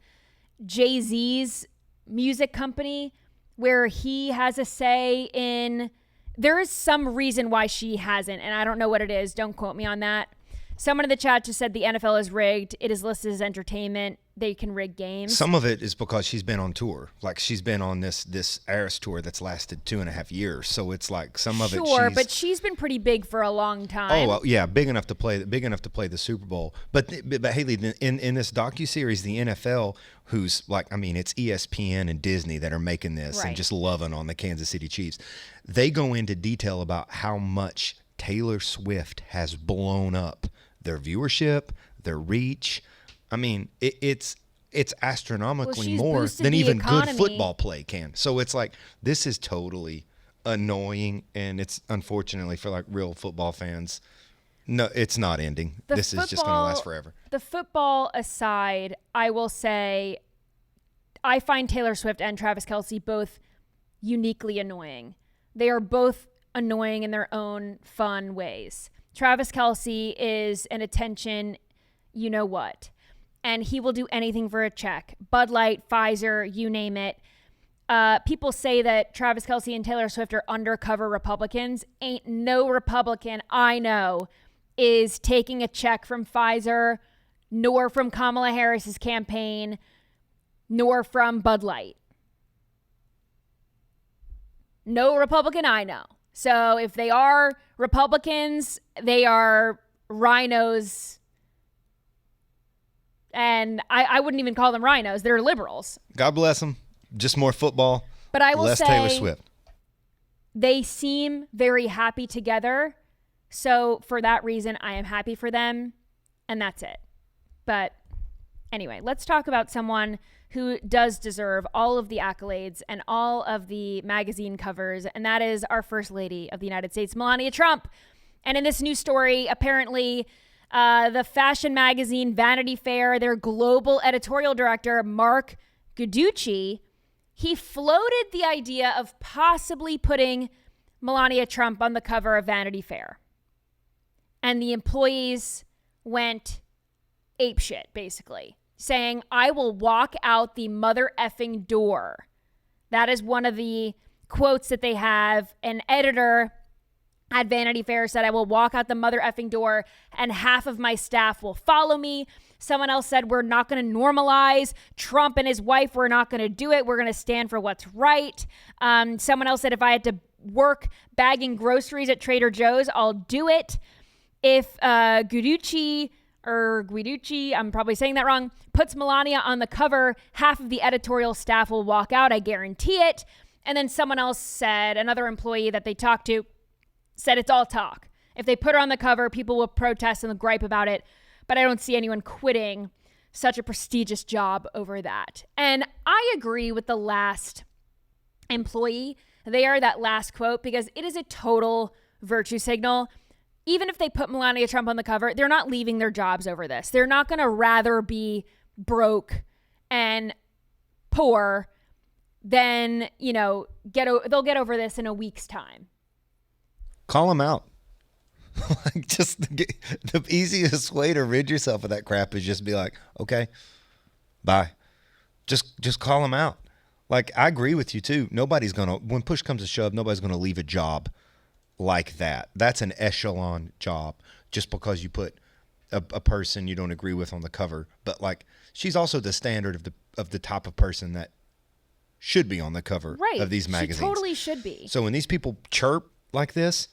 S1: Jay-Z's music company where he has a say in. There is some reason why she hasn't, and I don't know what it is. Don't quote me on that. Someone in the chat just said the NFL is rigged. It is listed as entertainment. They can rig games.
S7: Some of it is because she's been on tour. Like, she's been on this Eras tour that's lasted 2.5 years. So it's like some of it.
S1: Sure, but she's been pretty big for a long time.
S7: Oh, well, yeah, big enough to play the Super Bowl. But Hayley, in this docuseries, the NFL, who's like, I mean, it's ESPN and Disney that are making this and just loving on the Kansas City Chiefs. They go into detail about how much Taylor Swift has blown up their viewership, their reach. I mean, it's astronomically more than even good football play can. So it's like, this is totally annoying, and it's unfortunately for like real football fans. No, it's not ending. This is just going to last forever.
S1: The football aside, I will say I find Taylor Swift and Travis Kelce both uniquely annoying. They are both annoying in their own fun ways. Travis Kelce is an attention, you know what, and he will do anything for a check. Bud Light, Pfizer, you name it. People say that Travis Kelce and Taylor Swift are undercover Republicans. Ain't no Republican I know is taking a check from Pfizer, nor from Kamala Harris's campaign, nor from Bud Light. No Republican I know. So if they are Republicans, they are rhinos. And I wouldn't even call them rhinos. They're liberals.
S7: God bless them. Just more football.
S1: But I will
S7: less
S1: say
S7: Taylor Swift.
S1: They seem very happy together. So for that reason, I am happy for them. And that's it. But anyway, let's talk about someone who does deserve all of the accolades and all of the magazine covers, and that is our First Lady of the United States, Melania Trump. And in this new story, apparently the fashion magazine Vanity Fair, their global editorial director, Mark Guiducci, he floated the idea of possibly putting Melania Trump on the cover of Vanity Fair. And the employees went apeshit, basically, saying, I will walk out the mother effing door. That is one of the quotes that they have. An editor at Vanity Fair said, I will walk out the mother effing door and half of my staff will follow me. Someone else said, we're not going to normalize Trump and his wife. We're not going to do it. We're going to stand for what's right. Someone else said, if I had to work bagging groceries at Trader Joe's, I'll do it. If Guiducci, I'm probably saying that wrong, puts Melania on the cover, half of the editorial staff will walk out. I guarantee it. And then someone else said, another employee that they talked to, said it's all talk. If they put her on the cover, people will protest and gripe about it. But I don't see anyone quitting such a prestigious job over that. And I agree with the last employee there, that last quote, because it is a total virtue signal. Even if they put Melania Trump on the cover, they're not leaving their jobs over this. They're not going to rather be broke and poor than, they'll get over this in a week's time.
S7: Call them out. Like, just the easiest way to rid yourself of that crap is just be like, okay, bye. Just call them out. Like, I agree with you too. When push comes to shove, nobody's gonna leave a job like that. That's an echelon job just because you put a person you don't agree with on the cover. But like, she's also the standard of the type of person that should be on the cover of these magazines. She
S1: totally should be.
S7: So when these people chirp like this,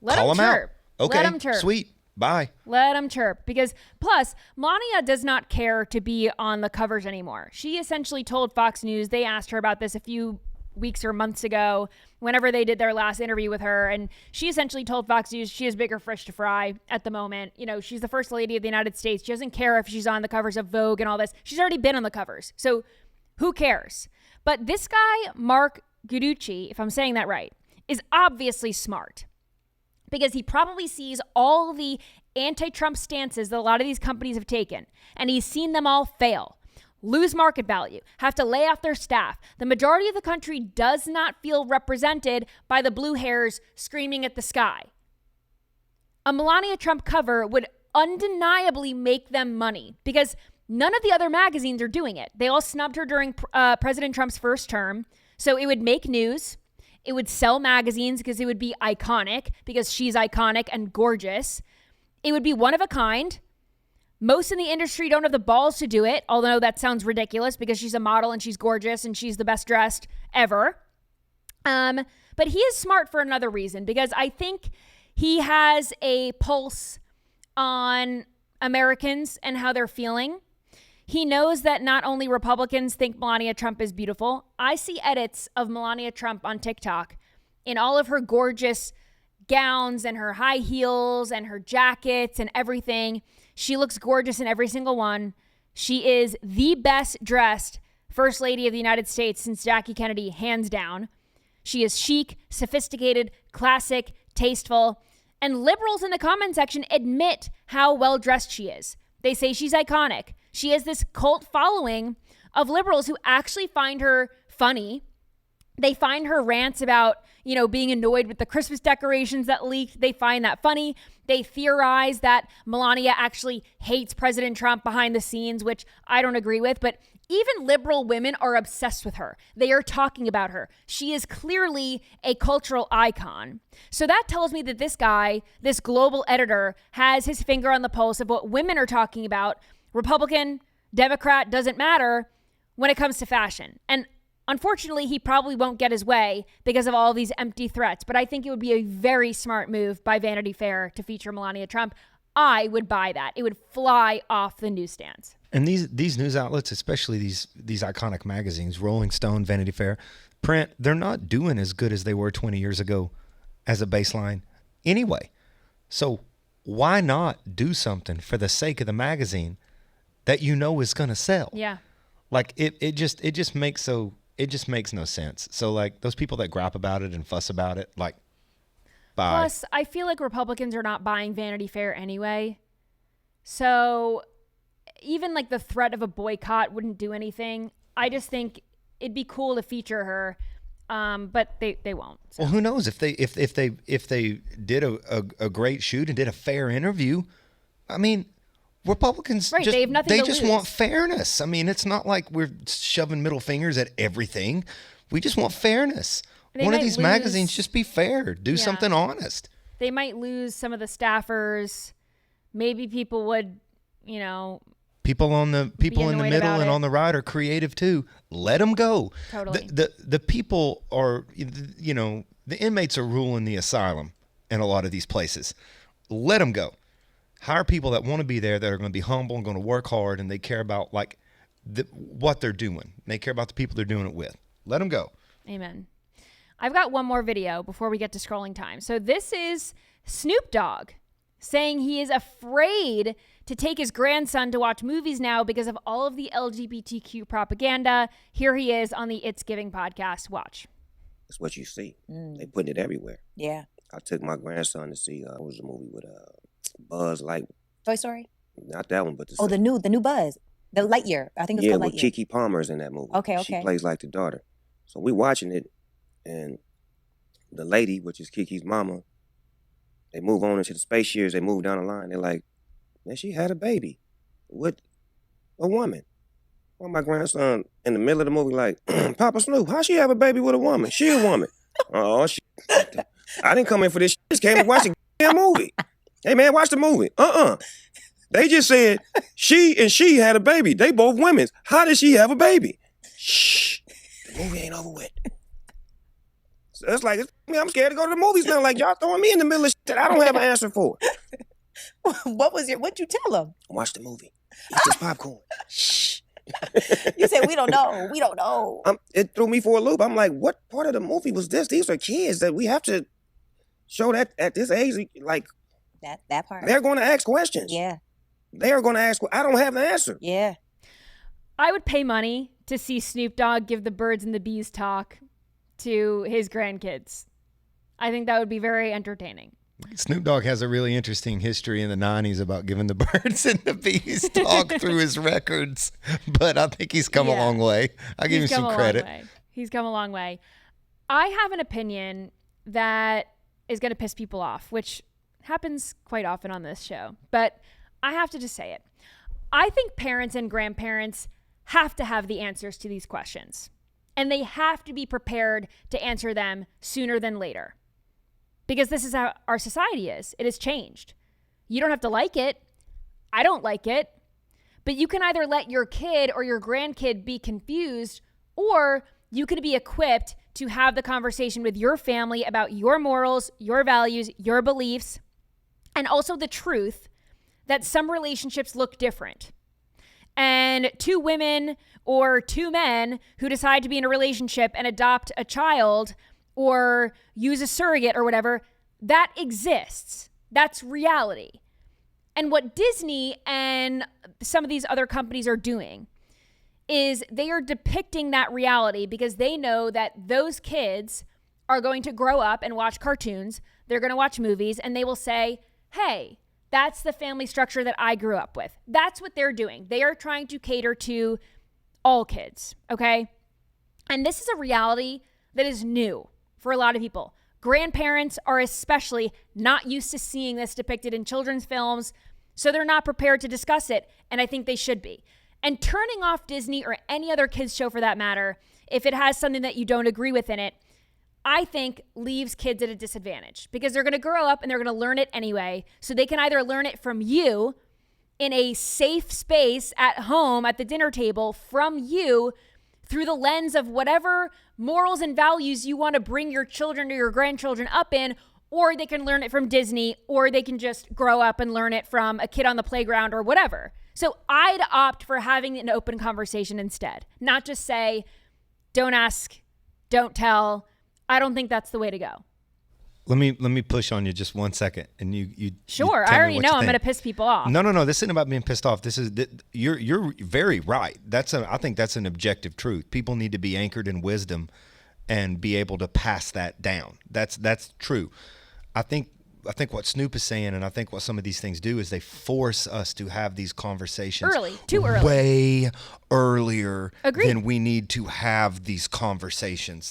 S1: call them
S7: out. Okay,
S1: let them chirp.
S7: Sweet. Bye.
S1: Let them chirp. Because plus, Melania does not care to be on the covers anymore. She essentially told Fox News, they asked her about this a few weeks or months ago, whenever they did their last interview with her. And she essentially told Fox News she has bigger fish to fry at the moment. She's the first lady of the United States. She doesn't care if she's on the covers of Vogue and all this. She's already been on the covers. So who cares? But this guy, Mark Guiducci, if I'm saying that right, is obviously smart. Because he probably sees all the anti-Trump stances that a lot of these companies have taken. And he's seen them all fail, lose market value, have to lay off their staff. The majority of the country does not feel represented by the blue hairs screaming at the sky. A Melania Trump cover would undeniably make them money because none of the other magazines are doing it. They all snubbed her during President Trump's first term. So it would make news. It would sell magazines because it would be iconic because she's iconic and gorgeous. It would be one of a kind. Most in the industry don't have the balls to do it, although that sounds ridiculous because she's a model and she's gorgeous and she's the best dressed ever. But he is smart for another reason because I think he has a pulse on Americans and how they're feeling. He knows that not only Republicans think Melania Trump is beautiful. I see edits of Melania Trump on TikTok in all of her gorgeous gowns and her high heels and her jackets and everything. She looks gorgeous in every single one. She is the best dressed First Lady of the United States since Jackie Kennedy, hands down. She is chic, sophisticated, classic, tasteful. And liberals in the comment section admit how well dressed she is. They say she's iconic. She has this cult following of liberals who actually find her funny. They find her rants about, being annoyed with the Christmas decorations that leaked. They find that funny. They theorize that Melania actually hates President Trump behind the scenes, which I don't agree with. But even liberal women are obsessed with her. They are talking about her. She is clearly a cultural icon. So that tells me that this guy, this global editor, has his finger on the pulse of what women are talking about. Republican, Democrat, doesn't matter when it comes to fashion. And unfortunately, he probably won't get his way because of all these empty threats. But I think it would be a very smart move by Vanity Fair to feature Melania Trump. I would buy that. It would fly off the newsstands.
S7: And these news outlets, especially these iconic magazines, Rolling Stone, Vanity Fair, print, they're not doing as good as they were 20 years ago as a baseline anyway. So why not do something for the sake of the magazine that is going to sell?
S1: Yeah.
S7: Like it just makes no sense. So like those people that gripe about it and fuss about it, like, bye.
S1: Plus, I feel like Republicans are not buying Vanity Fair anyway. So even like the threat of a boycott wouldn't do anything. I just think it'd be cool to feature her. But they won't. So.
S7: Well, who knows if they did a great shoot and did a fair interview? I mean, Republicans
S1: they have nothing to
S7: just
S1: lose.
S7: want fairness. I mean, it's not like we're shoving middle fingers at everything. We just want fairness. One of these magazines, just be fair. Do something honest.
S1: They might lose some of the staffers. Maybe people would, you know,
S7: people in the middle and on the right are creative too. Let them go.
S1: Totally.
S7: The people are, you know, the inmates are ruling the asylum in a lot of these places. Let them go. Hire people that want to be there, that are going to be humble and going to work hard, and they care about like what they're doing. They care about the people they're doing it with. Let them go.
S1: Amen. I've got one more video before we get to scrolling time. So this is Snoop Dogg saying he is afraid to take his grandson to watch movies now because of all of the LGBTQ propaganda. Here he is on the It's Giving podcast. Watch.
S10: That's what you see. They putting it everywhere.
S11: Yeah.
S10: I took my grandson to see what was the movie with Buzz Light.
S11: Toy Story?
S10: Not that one, but
S11: the new Buzz. The Lightyear. I think it's called Lightyear.
S10: Yeah, with Keke Palmer's in that movie.
S11: Okay.
S10: She plays like the daughter. So we watching it, and the lady, which is Keke's mama, they move on into the space years. They move down the line. They're like, man, she had a baby with a woman. Well, my grandson in the middle of the movie like, Papa Snoop, how she have a baby with a woman? She a woman. Oh, shit. I didn't come in for this shit. I just came to watch the damn movie. Hey, man, watch the movie. They just said she had a baby. They both women. How did she have a baby? Shh. The movie ain't over with. So it's like, I'm scared to go to the movies now. Like, y'all throwing me in the middle of shit that I don't have an answer for.
S11: What'd you tell them?
S10: Watch the movie. Eat this popcorn. Shh.
S11: You said, we don't know. We don't know.
S10: It threw me for a loop. I'm like, what part of the movie was this? These are kids that we have to show that at this age. Like,
S11: that part.
S10: They're going to ask questions.
S11: Yeah.
S10: They are going to ask. I don't have the answer.
S11: Yeah.
S1: I would pay money to see Snoop Dogg give the birds and the bees talk to his grandkids. I think that would be very entertaining.
S7: Snoop Dogg has a really interesting history in the 90s about giving the birds and the bees talk through his records, but I think he's come a long way. I give him some credit.
S1: He's come a long way. I have an opinion that is going to piss people off, which happens quite often on this show, but I have to just say it. I think parents and grandparents have to have the answers to these questions, and they have to be prepared to answer them sooner than later. Because this is how our society is. It has changed. You don't have to like it. I don't like it. But you can either let your kid or your grandkid be confused, or you can be equipped to have the conversation with your family about your morals, your values, your beliefs, and also the truth that some relationships look different. And two women or two men who decide to be in a relationship and adopt a child or use a surrogate or whatever, that exists. That's reality. And what Disney and some of these other companies are doing is they are depicting that reality because they know that those kids are going to grow up and watch cartoons, they're going to watch movies, and they will say, hey, that's the family structure that I grew up with. That's what they're doing. They are trying to cater to all kids, okay? And this is a reality that is new for a lot of people. Grandparents are especially not used to seeing this depicted in children's films, so they're not prepared to discuss it, and I think they should be. And turning off Disney or any other kids show for that matter, if it has something that you don't agree with in it, I think leaves kids at a disadvantage because they're going to grow up and they're going to learn it anyway. So they can either learn it from you in a safe space at home at the dinner table from you through the lens of whatever morals and values you want to bring your children or your grandchildren up in, or they can learn it from Disney, or they can just grow up and learn it from a kid on the playground or whatever. So I'd opt for having an open conversation instead, not just say, don't ask, don't tell. I don't think that's the way to go.
S7: Let me push on you just 1 second, and you.
S1: Sure, I already know I'm going to piss people off.
S7: No. This isn't about being pissed off. You're very right. I think that's an objective truth. People need to be anchored in wisdom, and be able to pass that down. That's true. I think what Snoop is saying, and I think what some of these things do, is they force us to have these conversations
S1: too early,
S7: way earlier than we need to have these conversations.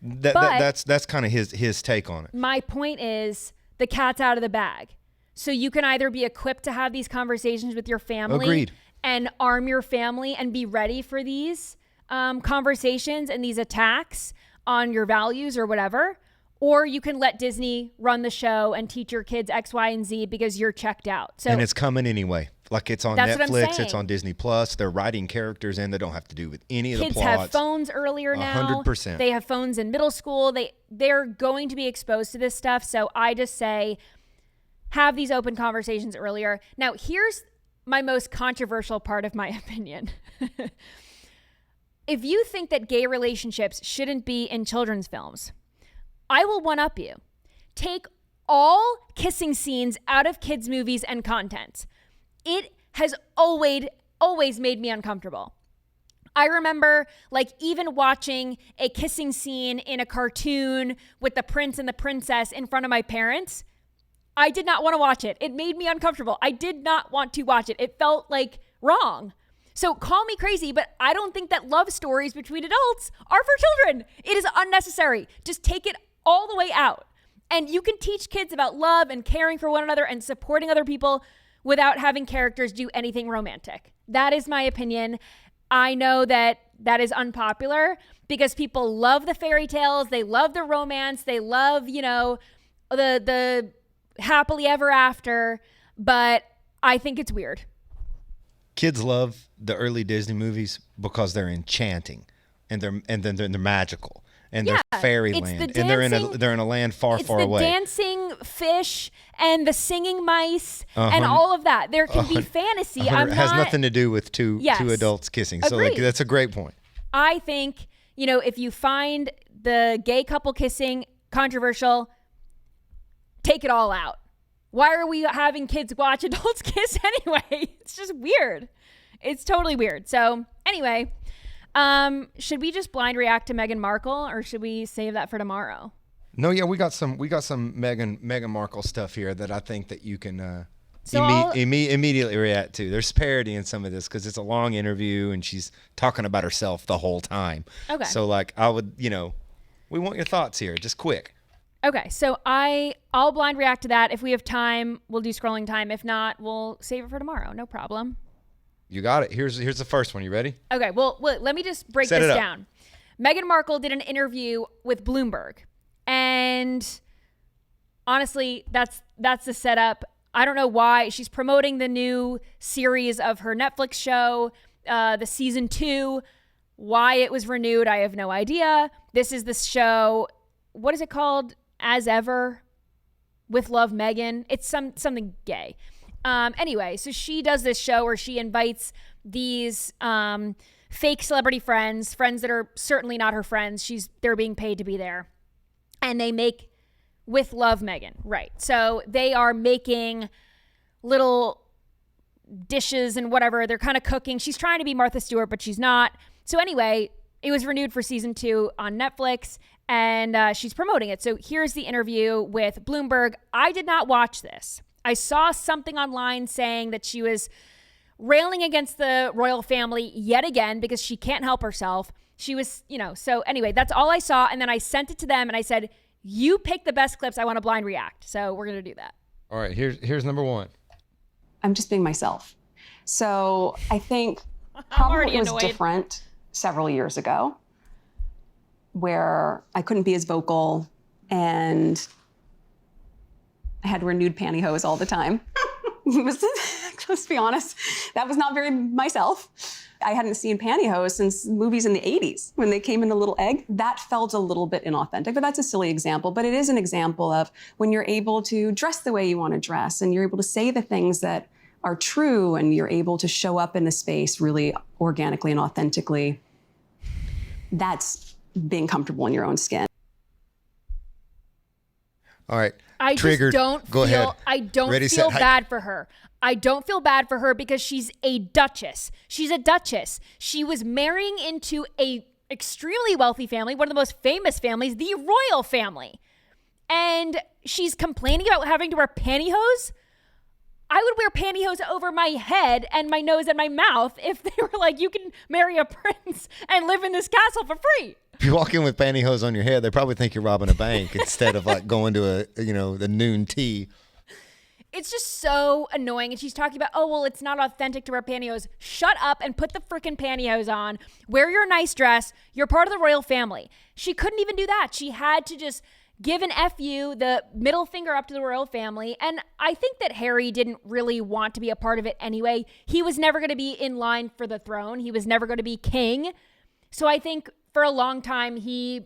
S7: That's kind of his take on it.
S1: My point is the cat's out of the bag. So you can either be equipped to have these conversations with your family and arm your family and be ready for these conversations and these attacks on your values or whatever, or you can let Disney run the show and teach your kids X, Y, and Z because you're checked out. So,
S7: and it's coming anyway. Like it's on
S1: That's what I'm
S7: Netflix, it's
S1: saying.
S7: on Disney Plus. They're writing characters in that don't have to do with any of the
S1: kids
S7: plots.
S1: have phones earlier now.
S7: 100%.
S1: They have phones in middle school. They're going to be exposed to this stuff. So I just say, have these open conversations earlier. Now, here's my most controversial part of my opinion. If you think that gay relationships shouldn't be in children's films, I will one-up you. Take all kissing scenes out of kids' movies and content. It has always made me uncomfortable. I remember like even watching a kissing scene in a cartoon with the prince and the princess in front of my parents. I did not want to watch it. It made me uncomfortable. I did not want to watch it. It felt like wrong. So call me crazy, but I don't think that love stories between adults are for children. It is unnecessary. Just take it all the way out. And you can teach kids about love and caring for one another and supporting other people without having characters do anything romantic. That is my opinion. I know that is unpopular because people love the fairy tales. They love the romance. They love, the happily ever after. But I think it's weird.
S7: Kids love the early Disney movies because they're enchanting and they're magical. And they're fairyland, and they're in a land far, far away.
S1: It's the dancing fish and the singing mice and all of that. There can be fantasy.
S7: It has nothing to do with two adults kissing. So that's a great point.
S1: I think, if you find the gay couple kissing controversial, take it all out. Why are we having kids watch adults kiss anyway? It's just weird. It's totally weird. So anyway, should we just blind react to Meghan Markle or should we save that for tomorrow?
S7: No, yeah, we got some Meghan Markle stuff here that I think that you can immediately react to. There's parody in some of this because it's a long interview and she's talking about herself the whole time.
S1: Okay.
S7: So I would, we want your thoughts here, just quick.
S1: Okay, so I'll blind react to that. If we have time, we'll do scrolling time. If not, we'll save it for tomorrow. No problem.
S7: You got it. Here's the first one. You ready?
S1: Okay, well, let me just break this down. Meghan Markle did an interview with Bloomberg. And honestly, that's the setup. I don't know why. She's promoting the new series of her Netflix show, the season 2. Why it was renewed, I have no idea. This is the show. What is it called? As Ever with Love Meghan. It's something gay. Anyway, so she does this show where she invites these fake celebrity friends that are certainly not her friends. They're being paid to be there. And they make with Love Meghan. Right. So they are making little dishes and whatever. They're kind of cooking. She's trying to be Martha Stewart, but she's not. So anyway, it was renewed for season 2 on Netflix. And she's promoting it. So here's the interview with Bloomberg. I did not watch this. I saw something online saying that she was railing against the royal family yet again because she can't help herself. She was, so anyway, that's all I saw. And then I sent it to them and I said, you pick the best clips. I want to blind react. So we're going to do that.
S7: All right, here's number 1.
S12: I'm just being myself. So I think probably it was different several years ago, where I couldn't be as vocal and I had renewed pantyhose all the time. Let's be honest, that was not very myself. I hadn't seen pantyhose since movies in the 80s when they came in the little egg. That felt a little bit inauthentic, but that's a silly example. But it is an example of when you're able to dress the way you want to dress and you're able to say the things that are true and you're able to show up in the space really organically and authentically. That's being comfortable in your own skin.
S7: All right.
S1: I
S7: Triggered.
S1: just don't
S7: Go
S1: feel
S7: ahead.
S1: I don't
S7: Ready,
S1: feel
S7: set,
S1: bad for her. I don't feel bad for her because she's a duchess. She's a duchess. She was marrying into a extremely wealthy family, one of the most famous families, the royal family. And she's complaining about having to wear pantyhose. I would wear pantyhose over my head and my nose and my mouth if they were like, you can marry a prince and live in this castle for free.
S7: If you walk in with pantyhose on your head, they probably think you're robbing a bank instead of going to the noon tea.
S1: It's just so annoying. And she's talking about, oh, well, it's not authentic to wear pantyhose. Shut up and put the freaking pantyhose on. Wear your nice dress. You're part of the royal family. She couldn't even do that. She had to just give an FU, the middle finger up to the royal family. And I think that Harry didn't really want to be a part of it anyway. He was never going to be in line for the throne. He was never going to be king. So I think for a long time, he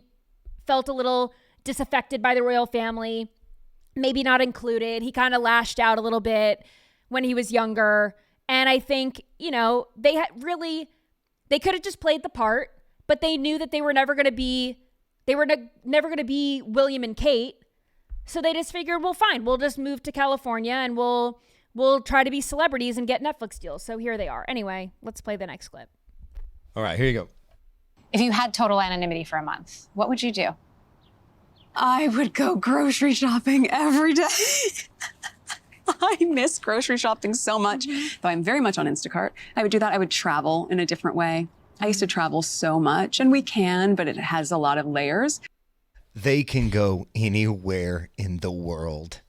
S1: felt a little disaffected by the royal family, maybe not included. He kind of lashed out a little bit when he was younger. And I think, you know, they could have just played the part, but they knew that they were never going to be William and Kate. So they just figured, well, fine, we'll just move to California and we'll try to be celebrities and get Netflix deals. So here they are. Anyway, let's play the next clip.
S7: All right, here you go.
S13: If you had total anonymity for a month, what would you do?
S12: I would go grocery shopping every day. I miss grocery shopping so much, though I'm very much on Instacart. I would do that. I would travel in a different way. I used to travel so much, and we can, but it has a lot of layers.
S7: They can go anywhere in the world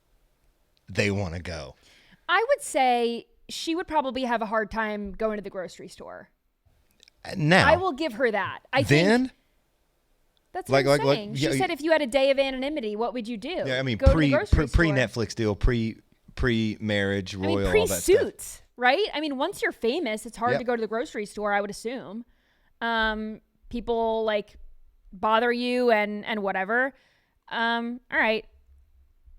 S7: they want to go.
S1: I would say she would probably have a hard time going to the grocery store.
S7: Now,
S1: I will give her that. I
S7: then,
S1: think that's what I'm saying. She said if you had a day of anonymity, what would you do?
S7: Yeah, I mean,
S1: go to the grocery store.
S7: Netflix deal, pre-marriage, royal, all that stuff.
S1: Pre-suits, right? I mean, once you're famous, it's hard to go to the grocery store, I would assume. People like bother you and whatever. All right.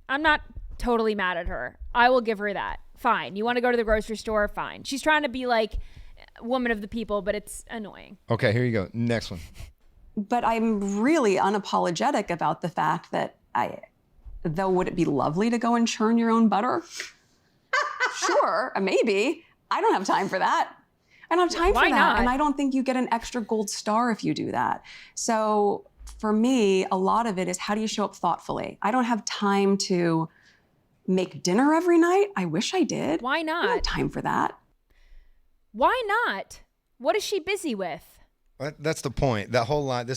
S1: I'm not totally mad at her. I will give her that. Fine. You want to go to the grocery store? Fine. She's trying to be like woman of the people, but it's annoying.
S7: Okay, here you go. Next one.
S12: But I'm really unapologetic about the fact that though would it be lovely to go and churn your own butter? Sure, maybe. I don't have time for that. I don't have time for that.
S1: Not?
S12: And I don't think you get an extra gold star if you do that. So for me, a lot of it is how do you show up thoughtfully? I don't have time to make dinner every night. I wish I did.
S1: Why not?
S12: I don't have time for that.
S1: Why not? What is she busy with?
S7: That's the point. This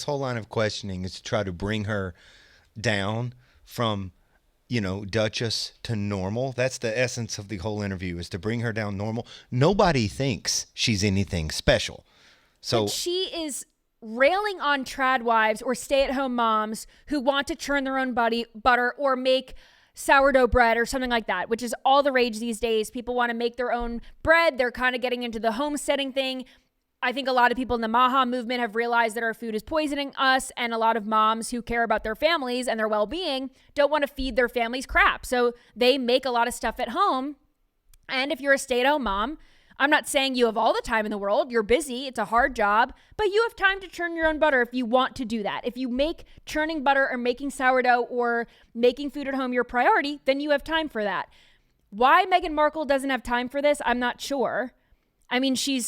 S7: whole line of questioning is to try to bring her down from, Duchess to normal. That's the essence of the whole interview, is to bring her down normal. Nobody thinks she's anything special. So
S1: but she is railing on trad wives or stay-at-home moms who want to churn their own butter or make sourdough bread or something like that, which is all the rage these days. People want to make their own bread. They're kind of getting into the homesteading thing. I think a lot of people in the Maha movement have realized that our food is poisoning us, and a lot of moms who care about their families and their well-being don't want to feed their families crap. So they make a lot of stuff at home. And if you're a stay-at-home mom, I'm not saying you have all the time in the world. You're busy. It's a hard job, but you have time to churn your own butter if you want to do that. If you make churning butter or making sourdough or making food at home your priority, then you have time for that. Why Meghan Markle doesn't have time for this, I'm not sure. I mean, she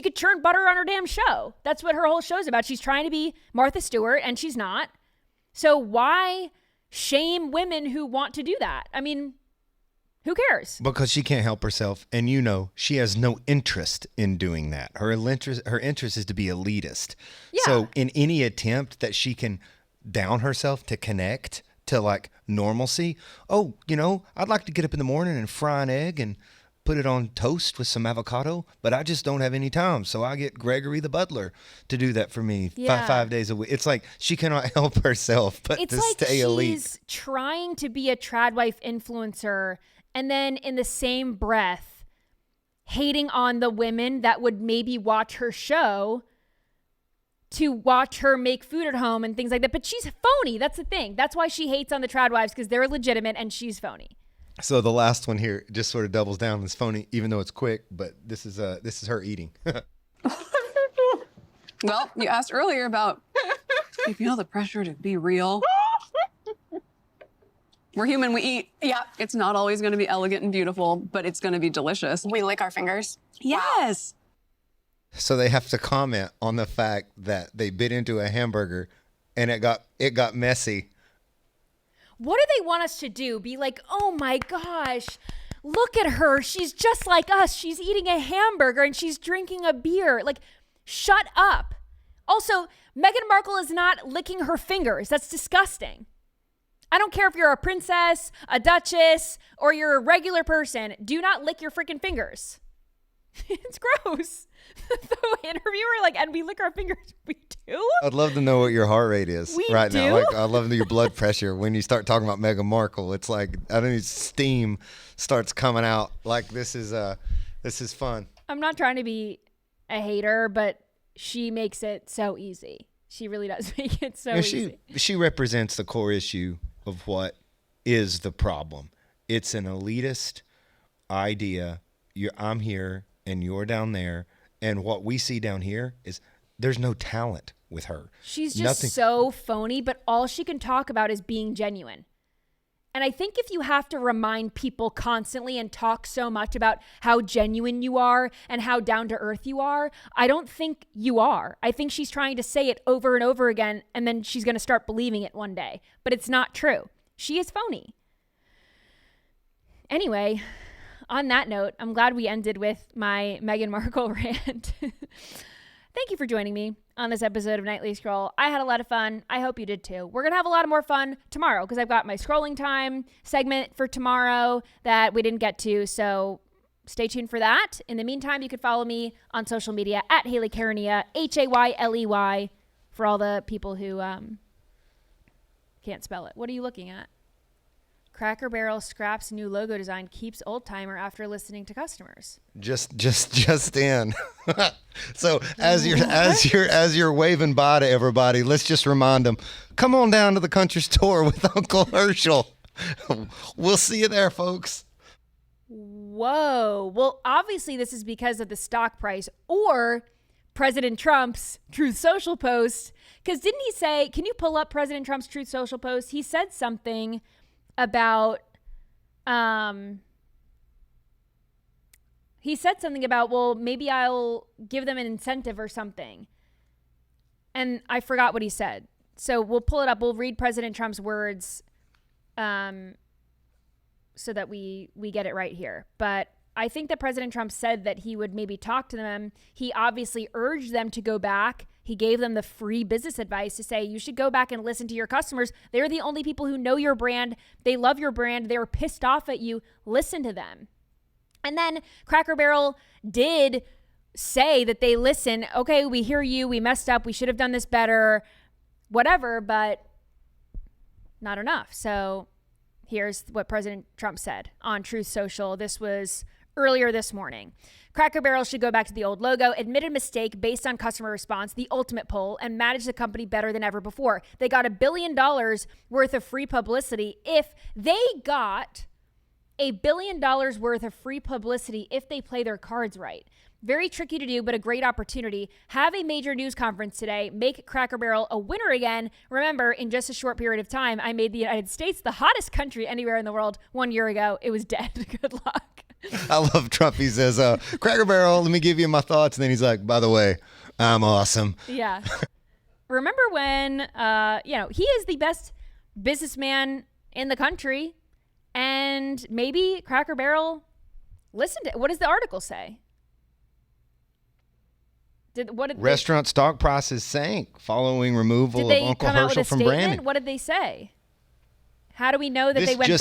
S1: could churn butter on her damn show. That's what her whole show's about. She's trying to be Martha Stewart, and she's not. So why shame women who want to do that? I mean, who cares?
S7: Because she can't help herself, and she has no interest in doing that. Her interest is to be elitist.
S1: Yeah.
S7: So in any attempt that she can down herself to connect to like normalcy, I'd like to get up in the morning and fry an egg and put it on toast with some avocado, but I just don't have any time. So I get Gregory the butler to do that for me 5 days a week. It's like she cannot help herself but to stay elite.
S1: She's trying to be a trad wife influencer and then in the same breath hating on the women that would maybe watch her show to watch her make food at home and things like that. But she's phony. That's the thing. That's why she hates on the trad wives, because they're legitimate and she's phony.
S7: So the last one here just sort of doubles down. It's phony, even though it's quick, but this is her eating.
S12: Well, you asked earlier about if you know the pressure to be real. We're human, we eat. Yeah. It's not always going to be elegant and beautiful, but it's going to be delicious.
S13: We lick our fingers.
S12: Yes.
S13: Wow.
S7: So they have to comment on the fact that they bit into a hamburger and it got messy.
S1: What do they want us to do? Be like, oh my gosh, look at her. She's just like us. She's eating a hamburger and she's drinking a beer. Like, shut up. Also, Meghan Markle is not licking her fingers. That's disgusting. I don't care if you're a princess, a duchess, or you're a regular person. Do not lick your freaking fingers. It's gross. The interviewer, like, and we lick our fingers. We do?
S7: I'd love to know what your heart rate is right now. Like, I love your blood pressure. When you start talking about Meghan Markle, it's like, I don't know, steam starts coming out. Like, this is fun.
S1: I'm not trying to be a hater, but she makes it so easy. She really does make it so easy.
S7: She represents the core issue of what is the problem. It's an elitist idea. I'm here and you're down there. And what we see down here is there's no talent with her.
S1: She's just so phony, but all she can talk about is being genuine. And I think if you have to remind people constantly and talk so much about how genuine you are and how down to earth you are, I don't think you are. I think she's trying to say it over and over again, and then she's going to start believing it one day. But it's not true. She is phony. Anyway, on that note, I'm glad we ended with my Meghan Markle rant. Thank you for joining me on this episode of Nightly Scroll. I had a lot of fun. I hope you did too. We're going to have a lot more fun tomorrow because I've got my scrolling time segment for tomorrow that we didn't get to. So stay tuned for that. In the meantime, you can follow me on social media at Hayley Caronia, Hayley, for all the people who can't spell it. What are you looking at? Cracker Barrel scraps new logo design, keeps old timer after listening to customers.
S7: Just in. So as you're waving bye to everybody, let's just remind them, come on down to the country store with Uncle Herschel. We'll see you there, folks.
S1: Whoa. Well, obviously this is because of the stock price or President Trump's Truth Social post. Because didn't he say, can you pull up President Trump's Truth Social post? He said something about well, maybe I'll give them an incentive or something, and I forgot what he said, so we'll pull it up. We'll read President Trump's words so that we get it right here. But I think that President Trump said that he would maybe talk to them. He obviously urged them to go back. He gave them the free business advice to say, you should go back and listen to your customers. They're the only people who know your brand. They love your brand. They're pissed off at you. Listen to them. And then Cracker Barrel did say that they listen. Okay, we hear you. We messed up. We should have done this better, whatever, but not enough. So here's what President Trump said on Truth Social. This was earlier this morning. Cracker Barrel should go back to the old logo, admitted mistake based on customer response, the ultimate poll, and manage the company better than ever before. They got $1 billion worth of free publicity if they got $1 billion worth of free publicity if they play their cards right. Very tricky to do, but a great opportunity. Have a major news conference today. Make Cracker Barrel a winner again. Remember, in just a short period of time, I made the United States the hottest country anywhere in the world. 1 year ago, it was dead. Good luck.
S7: I love Trump. He says, Cracker Barrel, let me give you my thoughts. And then he's like, by the way, I'm awesome.
S1: Yeah. Remember when, he is the best businessman in the country. And maybe Cracker Barrel listened to, what does the article say?
S7: Restaurant stock prices sank following removal of Uncle Herschel from branding.
S1: What did they say? How do we know that they went back?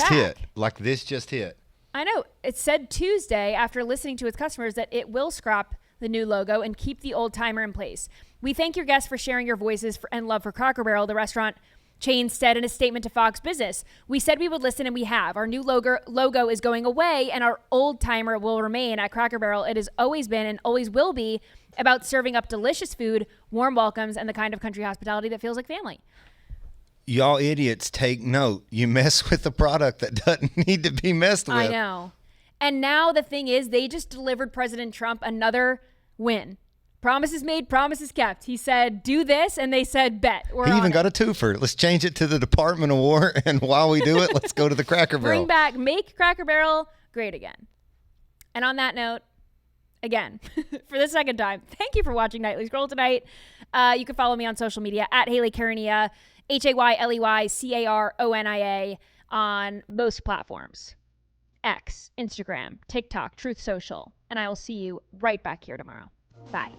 S7: This just hit.
S1: I know. It said Tuesday, after listening to its customers, that it will scrap the new logo and keep the old timer in place. We thank your guests for sharing your voices and love for Cracker Barrel, the restaurant chain said in a statement to Fox Business. We said we would listen, and we have. Our new logo is going away, and our old timer will remain. At Cracker Barrel, it has always been and always will be about serving up delicious food, warm welcomes, and the kind of country hospitality that feels like family.
S7: Y'all idiots, take note. You mess with the product that doesn't need to be messed with.
S1: I know. And now the thing is, they just delivered President Trump another win. Promises made, promises kept. He said, do this, and they said, bet.
S7: He even got a twofer. Let's change it to the Department of War, and while we do it, let's go to the Cracker Barrel.
S1: Make Cracker Barrel great again. And on that note, again, for the second time, thank you for watching Nightly Scroll tonight. You can follow me on social media at Hayley Caronia, HayleyCaronia, on most platforms. X, Instagram, TikTok, Truth Social. And I will see you right back here tomorrow. Bye.